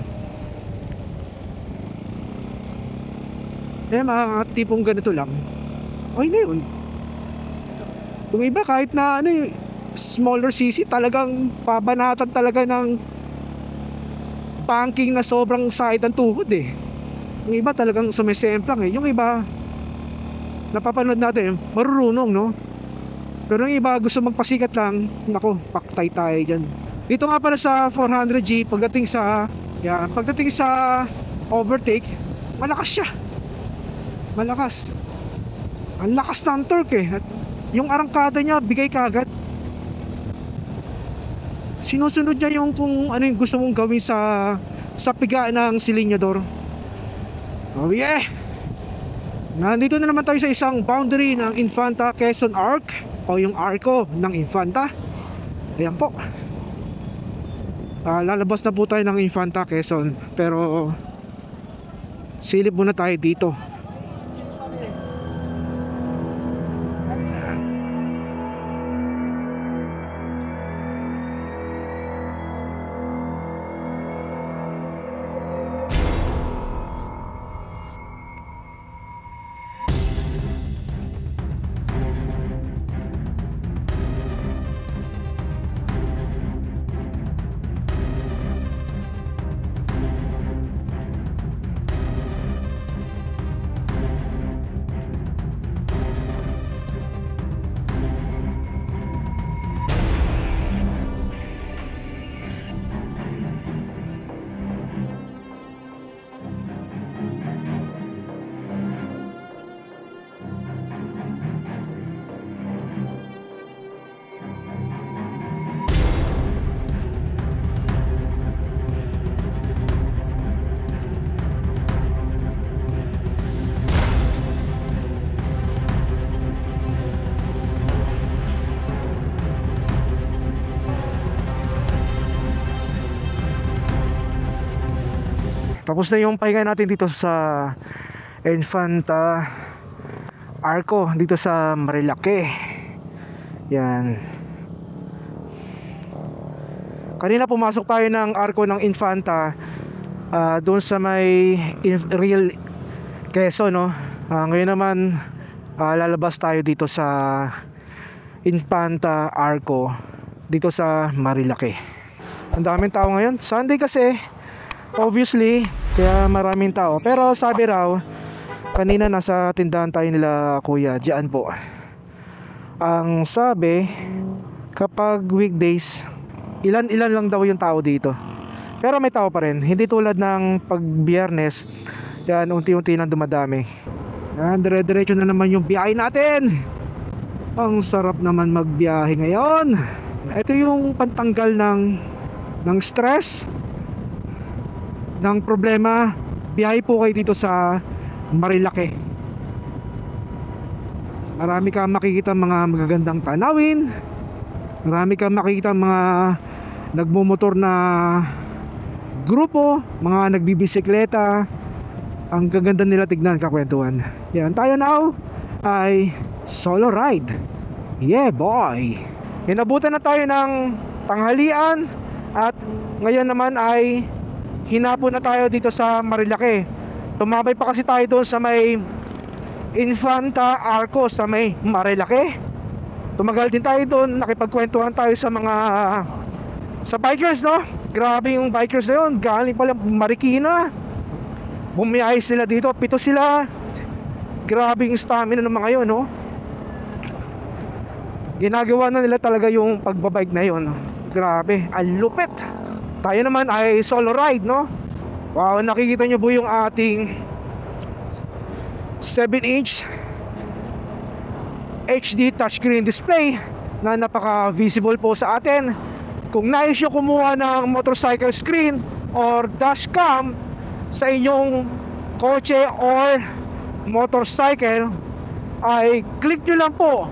Mga tipong ganito lang, okay na yun. Kung iba kahit na smaller CC, talagang pabanatan talaga ng banking na sobrang side ang tuhod Yung iba talagang sumisemplang Yung iba napapanood natin marurunong, no? Pero yung iba gusto magpasikat lang, nako, paktay tayo dyan. Dito nga pala sa 400G, pagdating sa overtake, malakas siya. Malakas. Ang lakas ng torque At yung arangkada niya, bigay kagad. Sinusunod niya yung kung ano yung gusto mong gawin sa piga ng silinyador. Oh yeah! Nandito na naman tayo sa isang boundary ng Infanta Quezon Arc, o yung arco ng Infanta. Ayan po. Lalabas na po tayo ng Infanta Quezon, pero silip muna tayo dito. Tapos na yung pahinga natin dito sa Infanta Arco, dito sa Marilake. Yan. Kanina pumasok tayo ng Arco ng Infanta doon sa may Real Quezon, no? Ngayon naman lalabas tayo dito sa Infanta Arco, dito sa Marilake. Ang daming tao ngayon, Sunday kasi, obviously, kaya maraming tao. Pero sabi raw, Kanina nasa tindahan tayo nila kuya, diyan po. Ang sabi, kapag weekdays, ilan-ilan lang daw yung tao dito. Pero may tao pa rin, hindi tulad ng pag Biyernes, yan unti-unti nang dumadami. Yan, dire-diretso na naman yung biyahe natin. Ang sarap naman magbiyahe ngayon. Ito yung pantanggal ng stress, ng problema. Biyahe po kayo dito sa Marilake. Marami kang makikita mga magagandang tanawin. Marami kang makikita mga nagmumotor na grupo, mga nagbibisikleta. Ang gaganda nila tignan, kakwentuhan. Yan, tayo now ay solo ride. Yeah boy. Inabutan na tayo ng tanghalian. At ngayon naman ay hinapon na tayo dito sa Marilake. Tumabay pa kasi tayo doon sa may Infanta Arco sa may Marilake. Tumagal din tayo doon, nakipagkwentuhan tayo sa mga sa bikers, no? Grabe yung bikers na yun, galing pala Marikina. Bumiyahe sila dito, 7 sila. Grabe yung stamina ng mga yun, no? Ginagawa na nila talaga yung pagbabike na yun, no? Grabe, ang lupit. Tayo naman ay solo ride, no? Wow, nakikita nyo po yung ating 7-inch HD touchscreen display na napaka-visible po sa atin. Kung nais nyo kumuha ng motorcycle screen or dashcam sa inyong kotse or motorcycle, ay click nyo lang po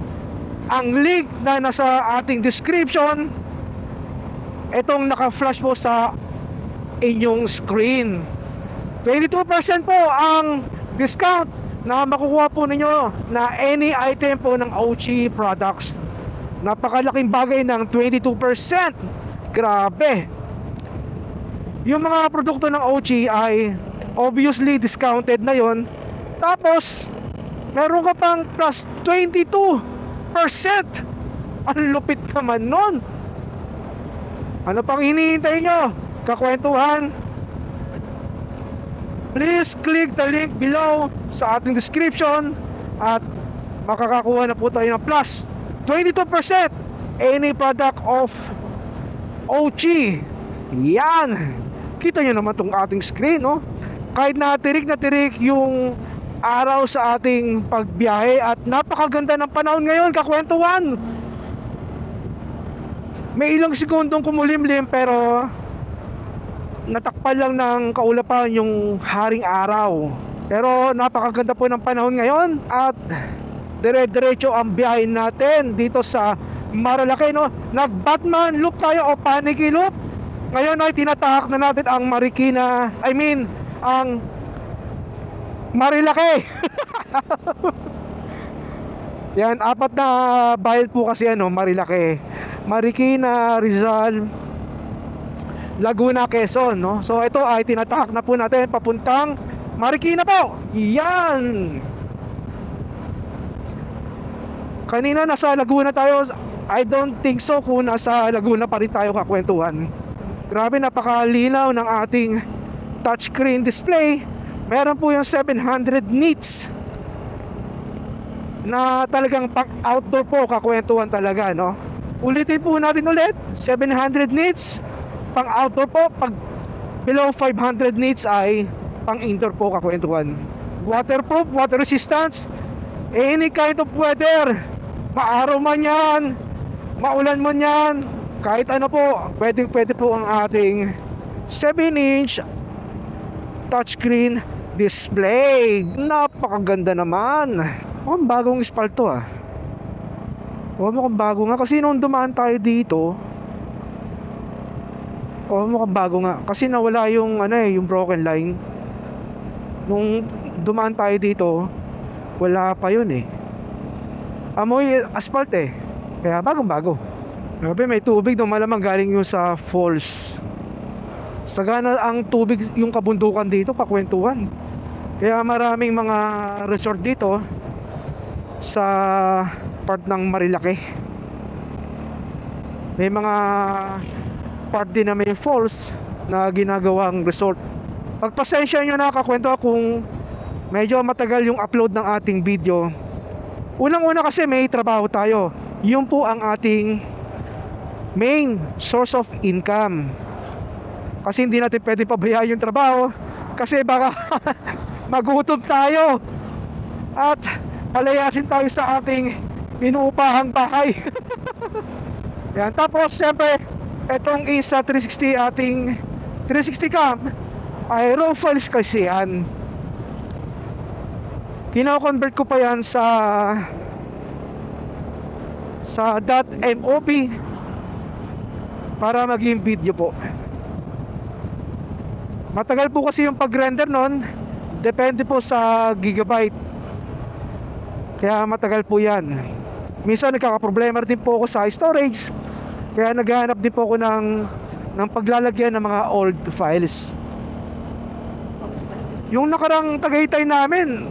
ang link na nasa ating description. Itong naka-flash po sa inyong screen. 22% po ang discount na makukuha po ninyo na any item po ng OG products. Napakalaking bagay ng 22%. Grabe. Yung mga produkto ng OG ay obviously discounted na yon. Tapos meron ka pang plus 22%. Ang lupit naman nun. Ano pang hinihintay nyo? Kakwentuhan? Please click the link below sa ating description at makakakuha na po tayo ng plus 22% any product of OG. Yan. Kita nyo naman tong ating screen, no? Kahit na tirik yung araw sa ating pagbiyahe at napakaganda ng panahon ngayon, kakwentuhan. May ilang segundong kumulimlim pero natakpan lang ng kaulapan yung haring araw. Pero napakaganda po ng panahon ngayon at dire-diretso ang biyahe natin dito sa Marilake, no? Nag-Batman loop tayo o Panicky loop. Ngayon ay tinatahak na natin ang ang Marilake. Yan, 4 na bayan po kasi Marilake. Marikina, Rizal, Laguna, Quezon, no? So ito ay tinatahak na po natin papuntang Marikina po. Yan. Kanina nasa Laguna tayo. I don't think so kung nasa Laguna pa rin tayo kakwentuhan. Grabe, napakalinaw ng ating touchscreen display. Meron po yung 700 nits na talagang pang outdoor po kakwentuhan talaga, no? Ulitin po natin ulit, 700 nits pang outdoor po. Pag below 500 nits ay pang indoor po kakwentuhan. Waterproof, water resistance, any kind of weather. Maaraw man yan, maulan man yan, kahit ano po, pwede po ang ating 7-inch touchscreen display. Napakaganda naman. Mukhang bagong espalto mukhang bago nga kasi nung dumaan tayo dito. Mukhang bago nga kasi nawala yung yung broken line. Nung dumaan tayo dito, wala pa yun amoy asphalt kaya bagong bago. Grabe, may tubig no, malamang galing yung sa falls. Sagana ang tubig yung kabundukan dito, kakwentuhan. Kaya maraming mga resort dito sa part ng Marilake. May mga part din na may falls na ginagawang resort. Pagpasensya nyo na kakwento kung medyo matagal yung upload ng ating video. Unang-una kasi may trabaho tayo. Yun po ang ating main source of income. Kasi hindi natin pwede pabayaan yung trabaho kasi baka magutom tayo at palayasin tayo sa ating inuupahang bahay. Yan. Tapos siyempre itong Insta360 ating 360 cam ay raw files kasi yan. Kino-convert ko pa yan sa .mov para maging video po. Matagal po kasi yung pag-render nun, depende po sa gigabyte, kaya matagal po yan. Minsan nagkakaproblema din po ako sa storage, kaya naghahanap din po ako ng paglalagyan ng mga old files. Yung nakarang Tagaytay namin,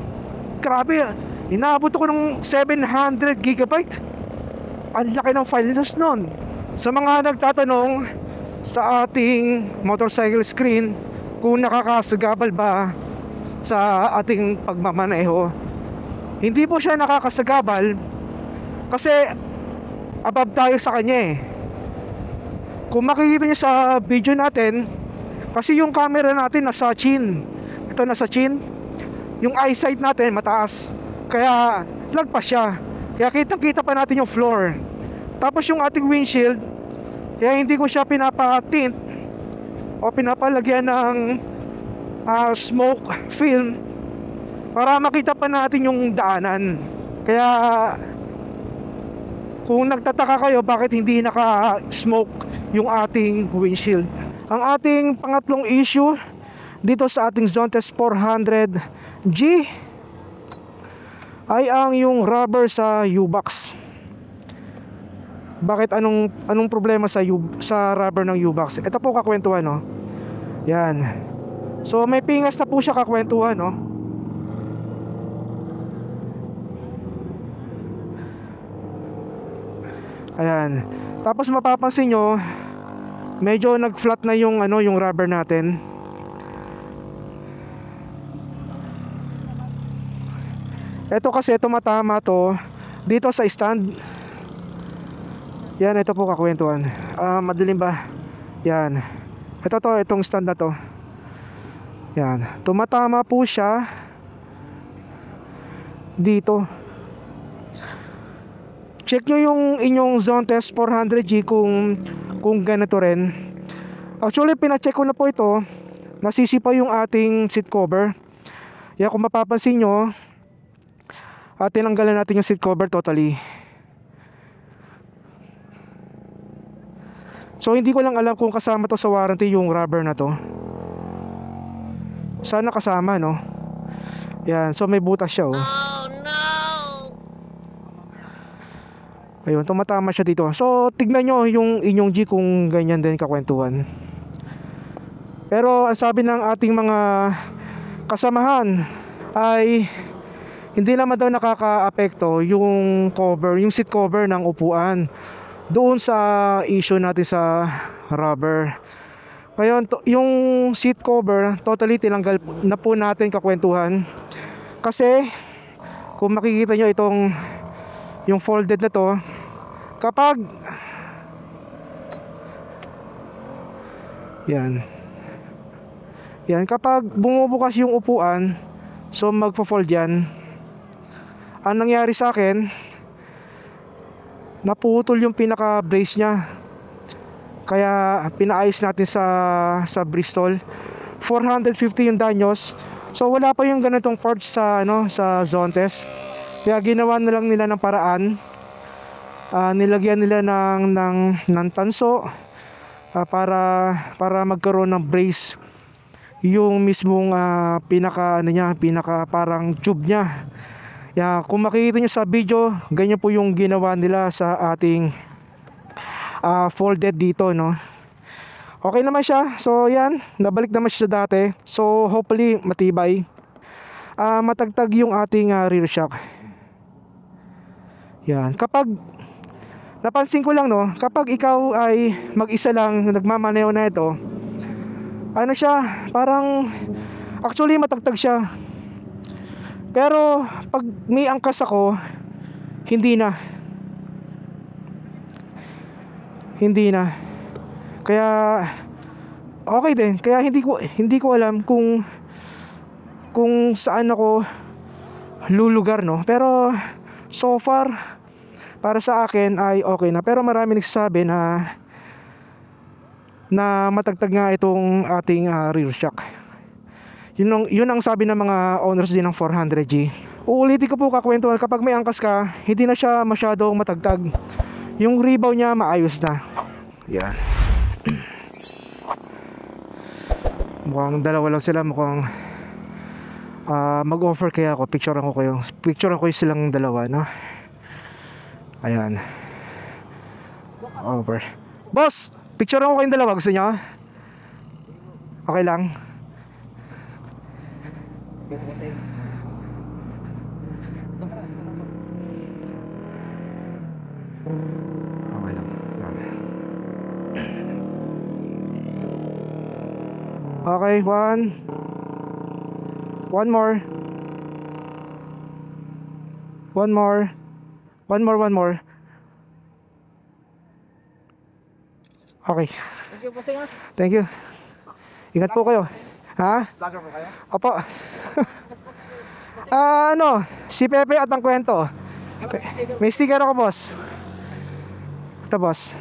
grabe, inaabot ako ng 700 gigabyte. Ang laki ng files nun. Sa mga nagtatanong sa ating motorcycle screen kung nakakasagabal ba sa ating pagmamaneho, hindi po siya nakakasagabal kasi above tayo sa kanya eh. Kung makikita niyo sa video natin, kasi yung camera natin nasa chin, ito nasa chin, yung eyesight natin mataas, kaya lagpas siya, kaya kitang kita pa natin yung floor. Tapos yung ating windshield, kaya hindi ko siya pinapa-tint o pinapalagyan ng smoke film para makita pa natin yung daanan. Kaya kung nagtataka kayo bakit hindi naka-smoke yung ating windshield. Ang ating pangatlong issue dito sa ating Zontes 400G ay ang yung rubber sa U-box. Bakit anong problema sa rubber ng U-box? Ito po kakwentuhan, no. Yan. So may pingas na po siya, kakwentuhan, no. Ayan. Tapos mapapansin nyo, medyo nag-flat na yung yung rubber natin. Ito kasi tumatama to dito sa stand. Yan, ito po kakwentuhan. Madilim ba? Yan. Itong stand na to. Yan. Tumatama po siya dito. Check nyo yung inyong Zontes 400G kung ganito rin. Actually, pina-check ko na po ito. Nasisipa yung ating seat cover. Yan, kung mapapansin nyo, tinanggalan natin yung seat cover totally. So hindi ko lang alam kung kasama to sa warranty yung rubber na to. Sana kasama, no? Yan, so may butas siya, oh. Oh no! Ayun, tumatama siya dito. So tignan nyo yung inyong G kung ganyan din kakwentuhan. Pero ang sabi ng ating mga kasamahan ay hindi naman daw nakaka-apekto yung cover, yung seat cover ng upuan doon sa issue natin sa rubber. Ngayon, yung seat cover totally tinanggal na po natin kakwentuhan. Kasi kung makikita nyo itong yung folded na to, kapag yan kapag bumubukas yung upuan, so magpo-fold yan. Ang nangyari sa akin, naputol yung pinaka brace nya, kaya pinaayos natin sa Bristol. 450 yung danyos. So wala pa yung ganitong parts sa sa Zontes, kaya ginawa na lang nila ng paraan. Nilagyan nila ng tanso para magkaroon ng brace yung mismong pinaka pinaka parang tube nya. Kung makikita nyo sa video, ganyan po yung ginawa nila sa ating folded dito, no. Okay naman siya. So yan, nabalik naman siya sa dati. So hopefully matibay. Matagtag yung ating rear shock. Yan, kapag napansin ko lang, no, kapag ikaw ay mag-isa lang nagmamaneho na ito, siya, parang actually matagtag siya. Pero pag may angkas ako, hindi na. Hindi na. Kaya okay din. Kaya hindi ko alam kung saan ako lulugar, no. Pero so far para sa akin ay okay na. Pero marami nagsasabi na matagtag nga itong ating rear shock. Yun ang sabi ng mga owners din ng 400G. Uulitin ko po kakwentuhan, kapag may angkas ka, hindi na siya masyadong matagtag. Yung rebound niya maayos na. Yan. Mukhang dalawa lang sila. Mukhang mag-offer kaya ako. Picturean ko silang dalawa, no? Ayan. Over. Boss! Picturean ko kayong dalawa. Gusto nyo? Okay lang. Okay lang. Yan. Okay, one more. Okay. Thank you po, sir. Thank you. Ingat po kayo. Ha? Vlogger po kayo? Opo. Si Pepe at ang kwento. May sticker ako, boss. Ito, boss.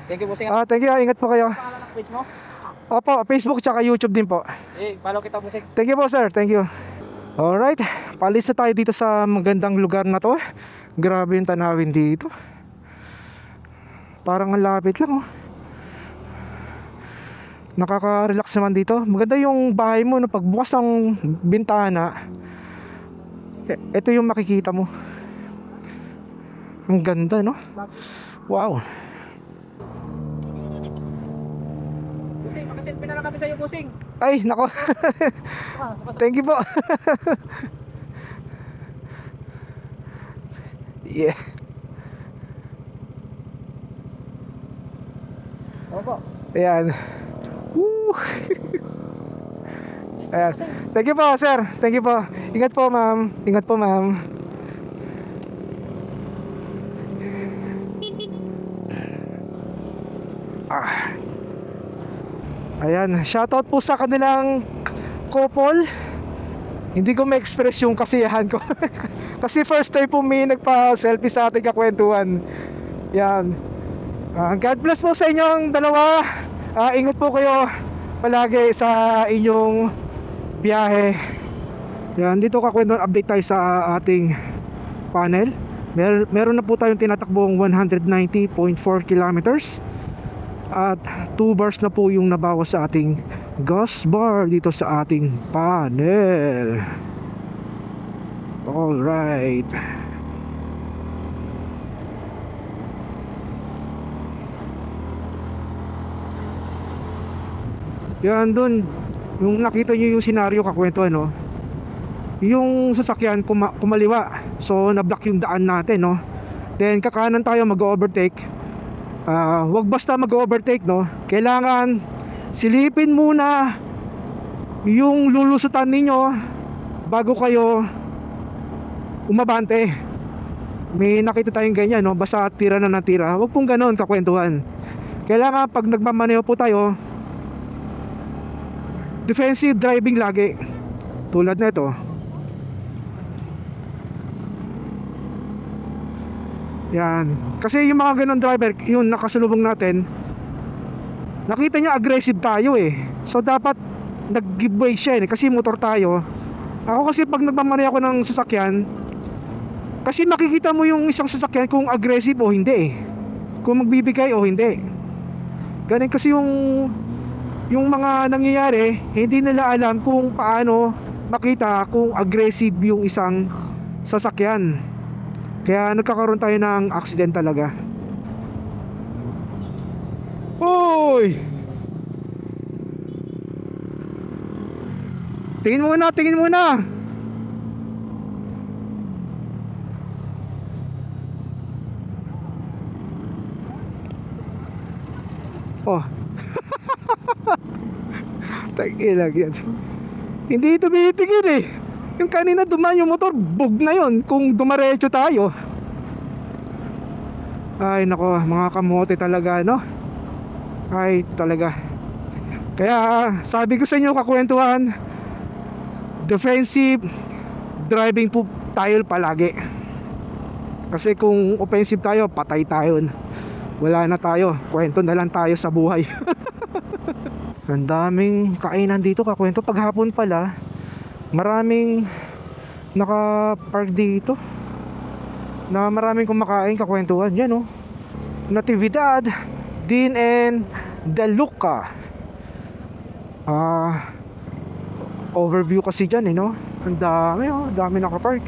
Thank you po, sir. Thank you. Ingat po kayo. Pangalan ng page mo? Opo, Facebook tsaka YouTube din po. Follow kita po, sir. Thank you po, sir. Thank you. Alright, palis na tayo dito sa magandang lugar na to. Grabe yung tanawin dito. Parang ang lapit lang, oh. Nakaka-relax naman dito. Maganda yung bahay mo, no? Pagbukas ng bintana, ito yung makikita mo. Ang ganda, no? Wow. Busing, makaselfie na lang kami sa'yo, Busing. Ay, nako. Thank you po. Yeah. Opo. Ayan. Woo. Ayan. Thank you po, sir. Thank you po. Ingat po, ma'am. Ingat po, ma'am. Ayan. Shoutout po sa kanilang couple. Hindi ko ma-express yung kasiyahan ko. Kasi first time po may nagpa-selfie sa ating kakwentuhan. Yan. God bless po sa inyong dalawa. Ingat po kayo palagi sa inyong biyahe. Yan, dito kakwentuhan, update tayo sa ating panel. Meron na po tayong tinatakbong 190.4 kilometers. At 2 bars na po yung nabawas sa ating gas bar dito sa ating panel. Alright. Yan dun, yung nakita nyo yung senaryo kakwento, ano, yung sasakyan kumaliwa, so na-block yung daan natin, no. Then kakanan tayo mag-overtake. Wag basta mag-overtake, no. Kailangan silipin muna yung lulusutan ninyo bago kayo umabante. May nakita tayong ganyan, no, basta tira na ng tira. Wag pong ganon kakwentuhan. Kailangan pag nagmamaneho po tayo, defensive driving lagi. Tulad na ito. Yan. Kasi yung mga ganon driver, yung nakasalubong natin, nakita niya aggressive tayo eh. So dapat nag-give way siya eh, kasi motor tayo. Ako kasi pag nagmamaneho ako ng sasakyan, kasi makikita mo yung isang sasakyan kung aggressive o hindi eh, kung magbibigay o hindi. Ganun kasi yung mga nangyayari, hindi nila alam kung paano makita kung aggressive yung isang sasakyan. Kaya nagkakaroon tayo ng accident talaga. Hoy! Tingin muna, tingin muna. Oh. Tagilag yan. Hindi tumitigil eh. Yung kanina dumaan yung motor, bug na yun kung dumaretso tayo. Ay nako, mga kamote talaga, no? Ay talaga. Kaya sabi ko sa inyo, kakwentuhan, defensive driving po tayo palagi. Kasi kung offensive tayo, patay tayo. Wala na tayo, kwento na lang tayo sa buhay. Ang daming kainan dito, kakwento. Paghapon pala, maraming naka-park dito na maraming kumakain, kakwentuhan. Yan oh, Natividad Din and De Luca. Overview kasi dyan eh, no? Ang dami oh, dami naka-park.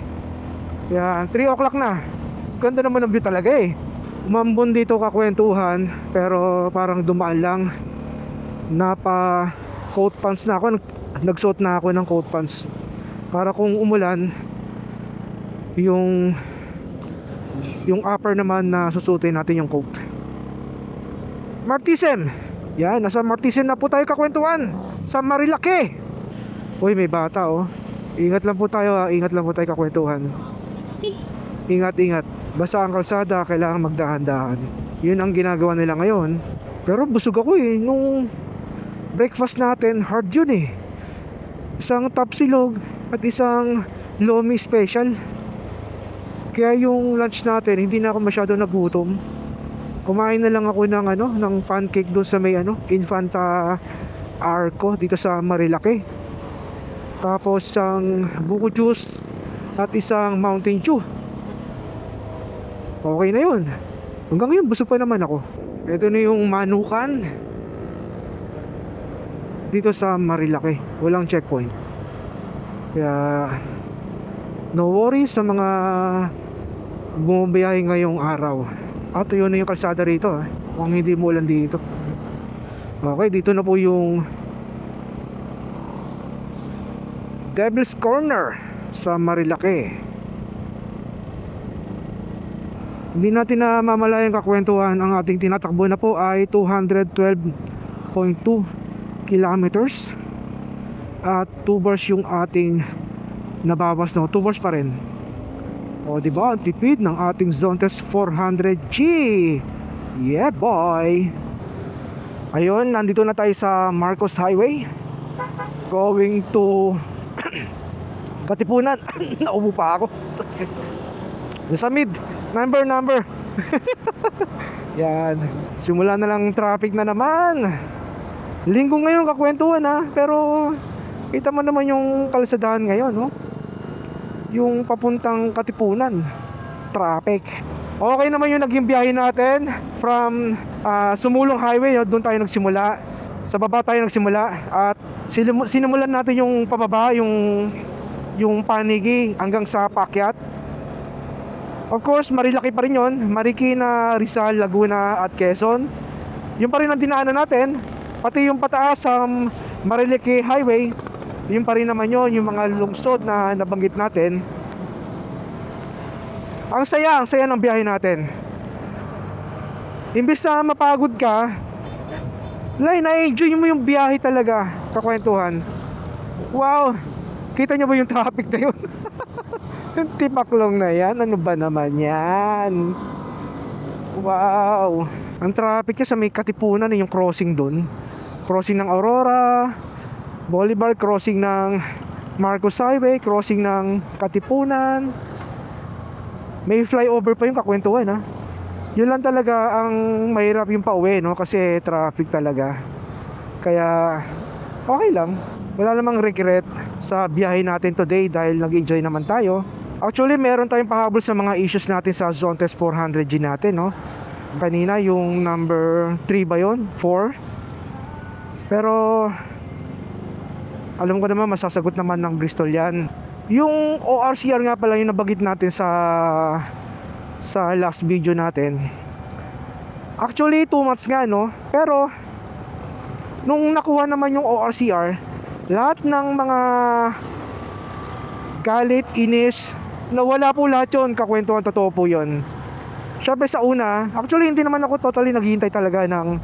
Yan, 3 o'clock na. Ganda naman ang view talaga eh. Umambon dito, kakwentuhan, pero parang dumaan lang. Napa coat pants na ako, nagsuot na ako ng coat pants para kung umulan, yung upper naman na susutin natin yung coat. Martisem. Yan, nasa Martisem na po tayo, kakwentuhan, sa Marilake. Uy, may bata oh. Ingat lang po tayo, ingat lang po tayo, kakwentuhan. Ingat, ingat. Basta ang kalsada, kailangan magdahan-dahan. Yun ang ginagawa nila ngayon. Pero busog ako eh. Nung breakfast natin, hard yun eh. Isang tapsilog at isang lomi special. Kaya yung lunch natin, hindi na ako masyado nagutom. Kumain na lang ako ng ng pancake doon sa may Infanta Arco dito sa Marilake. Tapos isang buko juice at isang Mountain Dew. Okay na yun. Hanggang ngayon busog pa naman ako. Ito na yung manukan dito sa Marilake. Walang checkpoint. Kaya no worries sa mga bumabiyahe ngayong araw. At yun na yung kalsada rito kung hindi mo ulan dito. Okay, dito na po yung Devil's Corner sa Marilake. Hindi natin na mamalayang, kakwentuhan, ang ating tinatakbo na po ay 212.2 kilometers. At 2 bars yung ating nababas, no? 2 bars pa rin. O diba, ang tipid ng ating Zone Test 400G. Yeah boy. Ayun, nandito na tayo sa Marcos Highway, going to Katipunan. Naubo pa ako. Nasa mid number. Yan, simula na lang traffic na naman. Linggo ngayon, kakwentuhan pero kita mo naman yung kalsadahan ngayon, no? Yung papuntang Katipunan, traffic. Okay naman yung naging biyahe natin from Sumulong Highway, doon tayo nagsimula. Sa baba tayo nagsimula at sinimulan natin yung pababa, yung Panigi hanggang sa paakyat. Of course, Marilaki pa rin yun. Marikina, Rizal, Laguna at Quezon. Yung pa rin ang dinaanan natin. Pati yung pataas sa Marilaki Highway, yung pa rin naman yun, yung mga lungsod na nabanggit natin. Ang saya ng biyahe natin. Imbis na mapagod ka, na-enjoy mo yung biyahe talaga, kakwentuhan. Wow, kita nyo ba yung traffic na yun? Yung tipaklong na yan, ano ba naman yan? Wow, ang traffic niya sa may Katipunan, yung crossing dun, crossing ng Aurora Boulevard, crossing ng Marcos Highway, crossing ng Katipunan. May flyover pa yung kakwentuhan Yun lang talaga ang mahirap yung pauwi, no? Kasi traffic talaga. Kaya okay lang, wala namang regret sa biyahe natin today dahil nag-enjoy naman tayo. Actually, meron tayong pahabol sa mga issues natin sa Zone Test 400G natin, no? Kanina yung number 3 ba yun? 4? Pero alam ko naman masasagot naman ng Bristol yan. Yung ORCR nga pala yung nabagit natin sa last video natin. Actually 2 months nga, no? Pero nung nakuha naman yung ORCR, lahat ng mga galit, inis, nawala po lahat yun, kakwentuhan, totoo po yun. Syempre sa una, actually hindi naman ako totally naghihintay talaga ng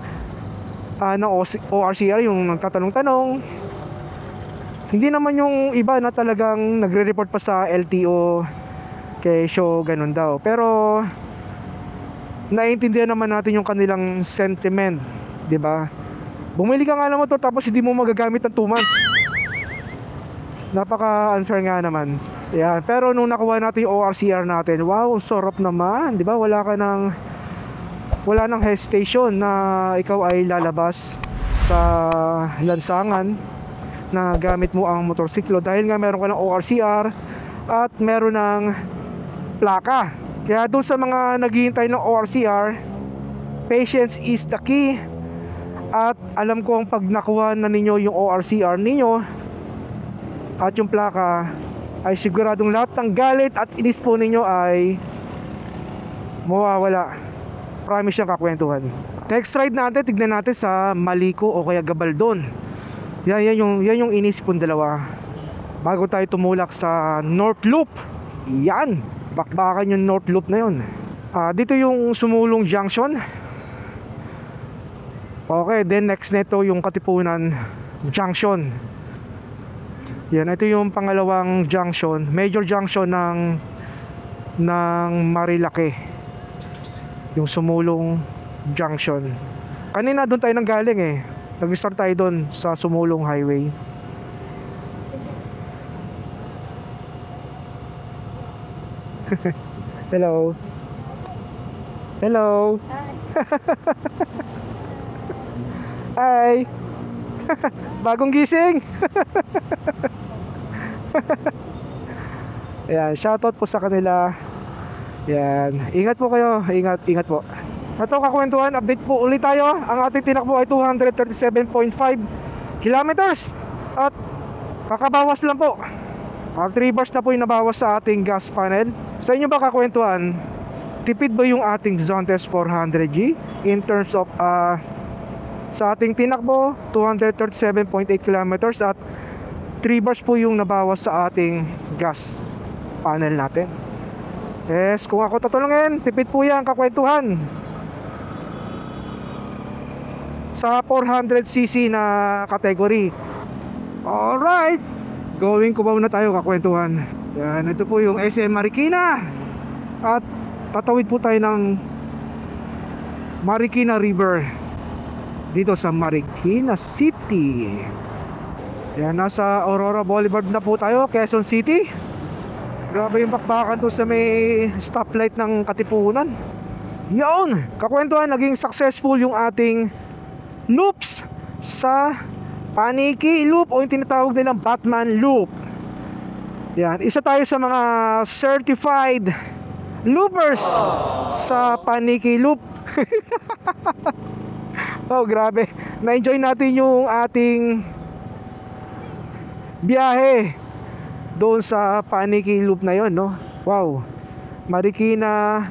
ORCR, yung nagtatanong-tanong. Hindi naman yung iba na talagang nagre-report pa sa LTO, kesyo, ganun daw. Pero naiintindihan naman natin yung kanilang sentiment, 'di ba? Bumili ka nga ng motor tapos hindi mo magagamit ng 2 months. Napaka-unfair nga naman. Yan, pero nung nakuha natin yung ORCR natin, wow, sarap naman, 'di ba? Wala nang hesitation na ikaw ay lalabas sa lansangan na gamit mo ang motorsiklo dahil nga meron ka ng ORCR at meron ng plaka. Kaya doon sa mga naghihintay ng ORCR, patience is the key. At alam ko ang pag nakuha na ninyo yung ORCR ninyo at yung plaka, ay siguradong lahat ng galit at inis po ninyo ay mawawala. Promise yung kakwentuhan. Next ride natin, tignan natin sa Maliko o kaya Gabaldon. Yan yung inis pong dalawa. Bago tayo tumulak sa North Loop. Yan, bakbakan yung North Loop na yun. Dito yung Sumulong Junction. Okay, then next neto yung Katipunan Junction. Yan, ito yung pangalawang junction, major junction ng Marilake. Yung Sumulong Junction. Kanina doon tayo nanggaling eh. Nag-start tayo doon sa Sumulong Highway. Hello. Hello. Hi. Bagong gising. Ayan, shoutout po sa kanila. Yan, ingat po kayo. Ingat po. Ito kakwentuhan, update po ulit tayo. Ang ating tinakbo ay 237.5 kilometers. At kakabawas lang po. 3 bars na po yung nabawas sa ating gas panel. Sa inyo ba kakwentuhan, tipid ba yung ating Zontes 400G in terms of sa ating tinakbo 237.8 kilometers at 3 bars po yung nabawas sa ating gas panel natin. Yes, kung ako tatulungin, tipid po yan kakwentuhan. Sa 400cc na category. Alright, going Cubao na tayo kakwentuhan. Yan, ito po yung SM Marikina. At tatawid po tayo ng Marikina River dito sa Marikina City. Yan, nasa Aurora Boulevard na po tayo, Quezon City. Grabe yung bakbakan to sa may stoplight ng Katipunan. Yun, kakwentuhan, naging successful yung ating loops sa Paniki Loop o yung tinatawag nilang Batman Loop. Yan, isa tayo sa mga certified loopers sa Paniki Loop. Oh, grabe. Na-enjoy natin yung ating biyahe doon sa Paniki Loop na yon, no? Wow. Marikina,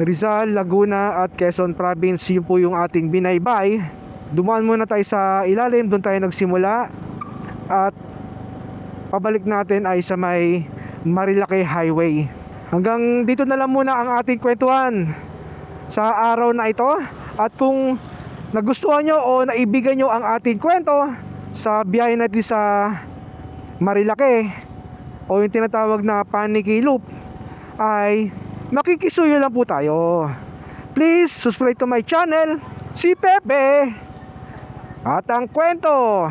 Rizal, Laguna at Quezon Province, yun po yung ating binaybay. Dumaan muna tayo sa ilalim, doon tayo nagsimula. At pabalik natin ay sa may Marilake Highway. Hanggang dito na lang muna ang ating kwentuhan sa araw na ito. At kung nagustuhan nyo o naibigan nyo ang ating kwento sa biyahe natin sa Marilake o yung tinatawag na Paniki Loop, ay makikisuyo lang po tayo. Please subscribe to my channel, si Pepe at ang kwento.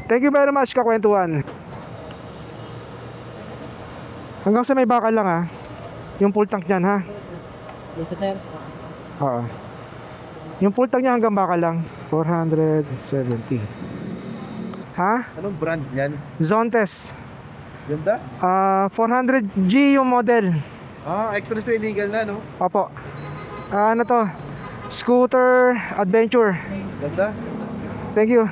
Thank you very much kakwentuhan. Hanggang sa may bakal lang ha. Yung full tank nyan ha. Dito sir. Oo. Yung full tank niya hanggang bakal lang 470. Ha? Anong brand yan? Zontes. Ganda? 400G yung model. Express illegal na, no? Opo. Ano to? Scooter Adventure. Ganda? Thank you.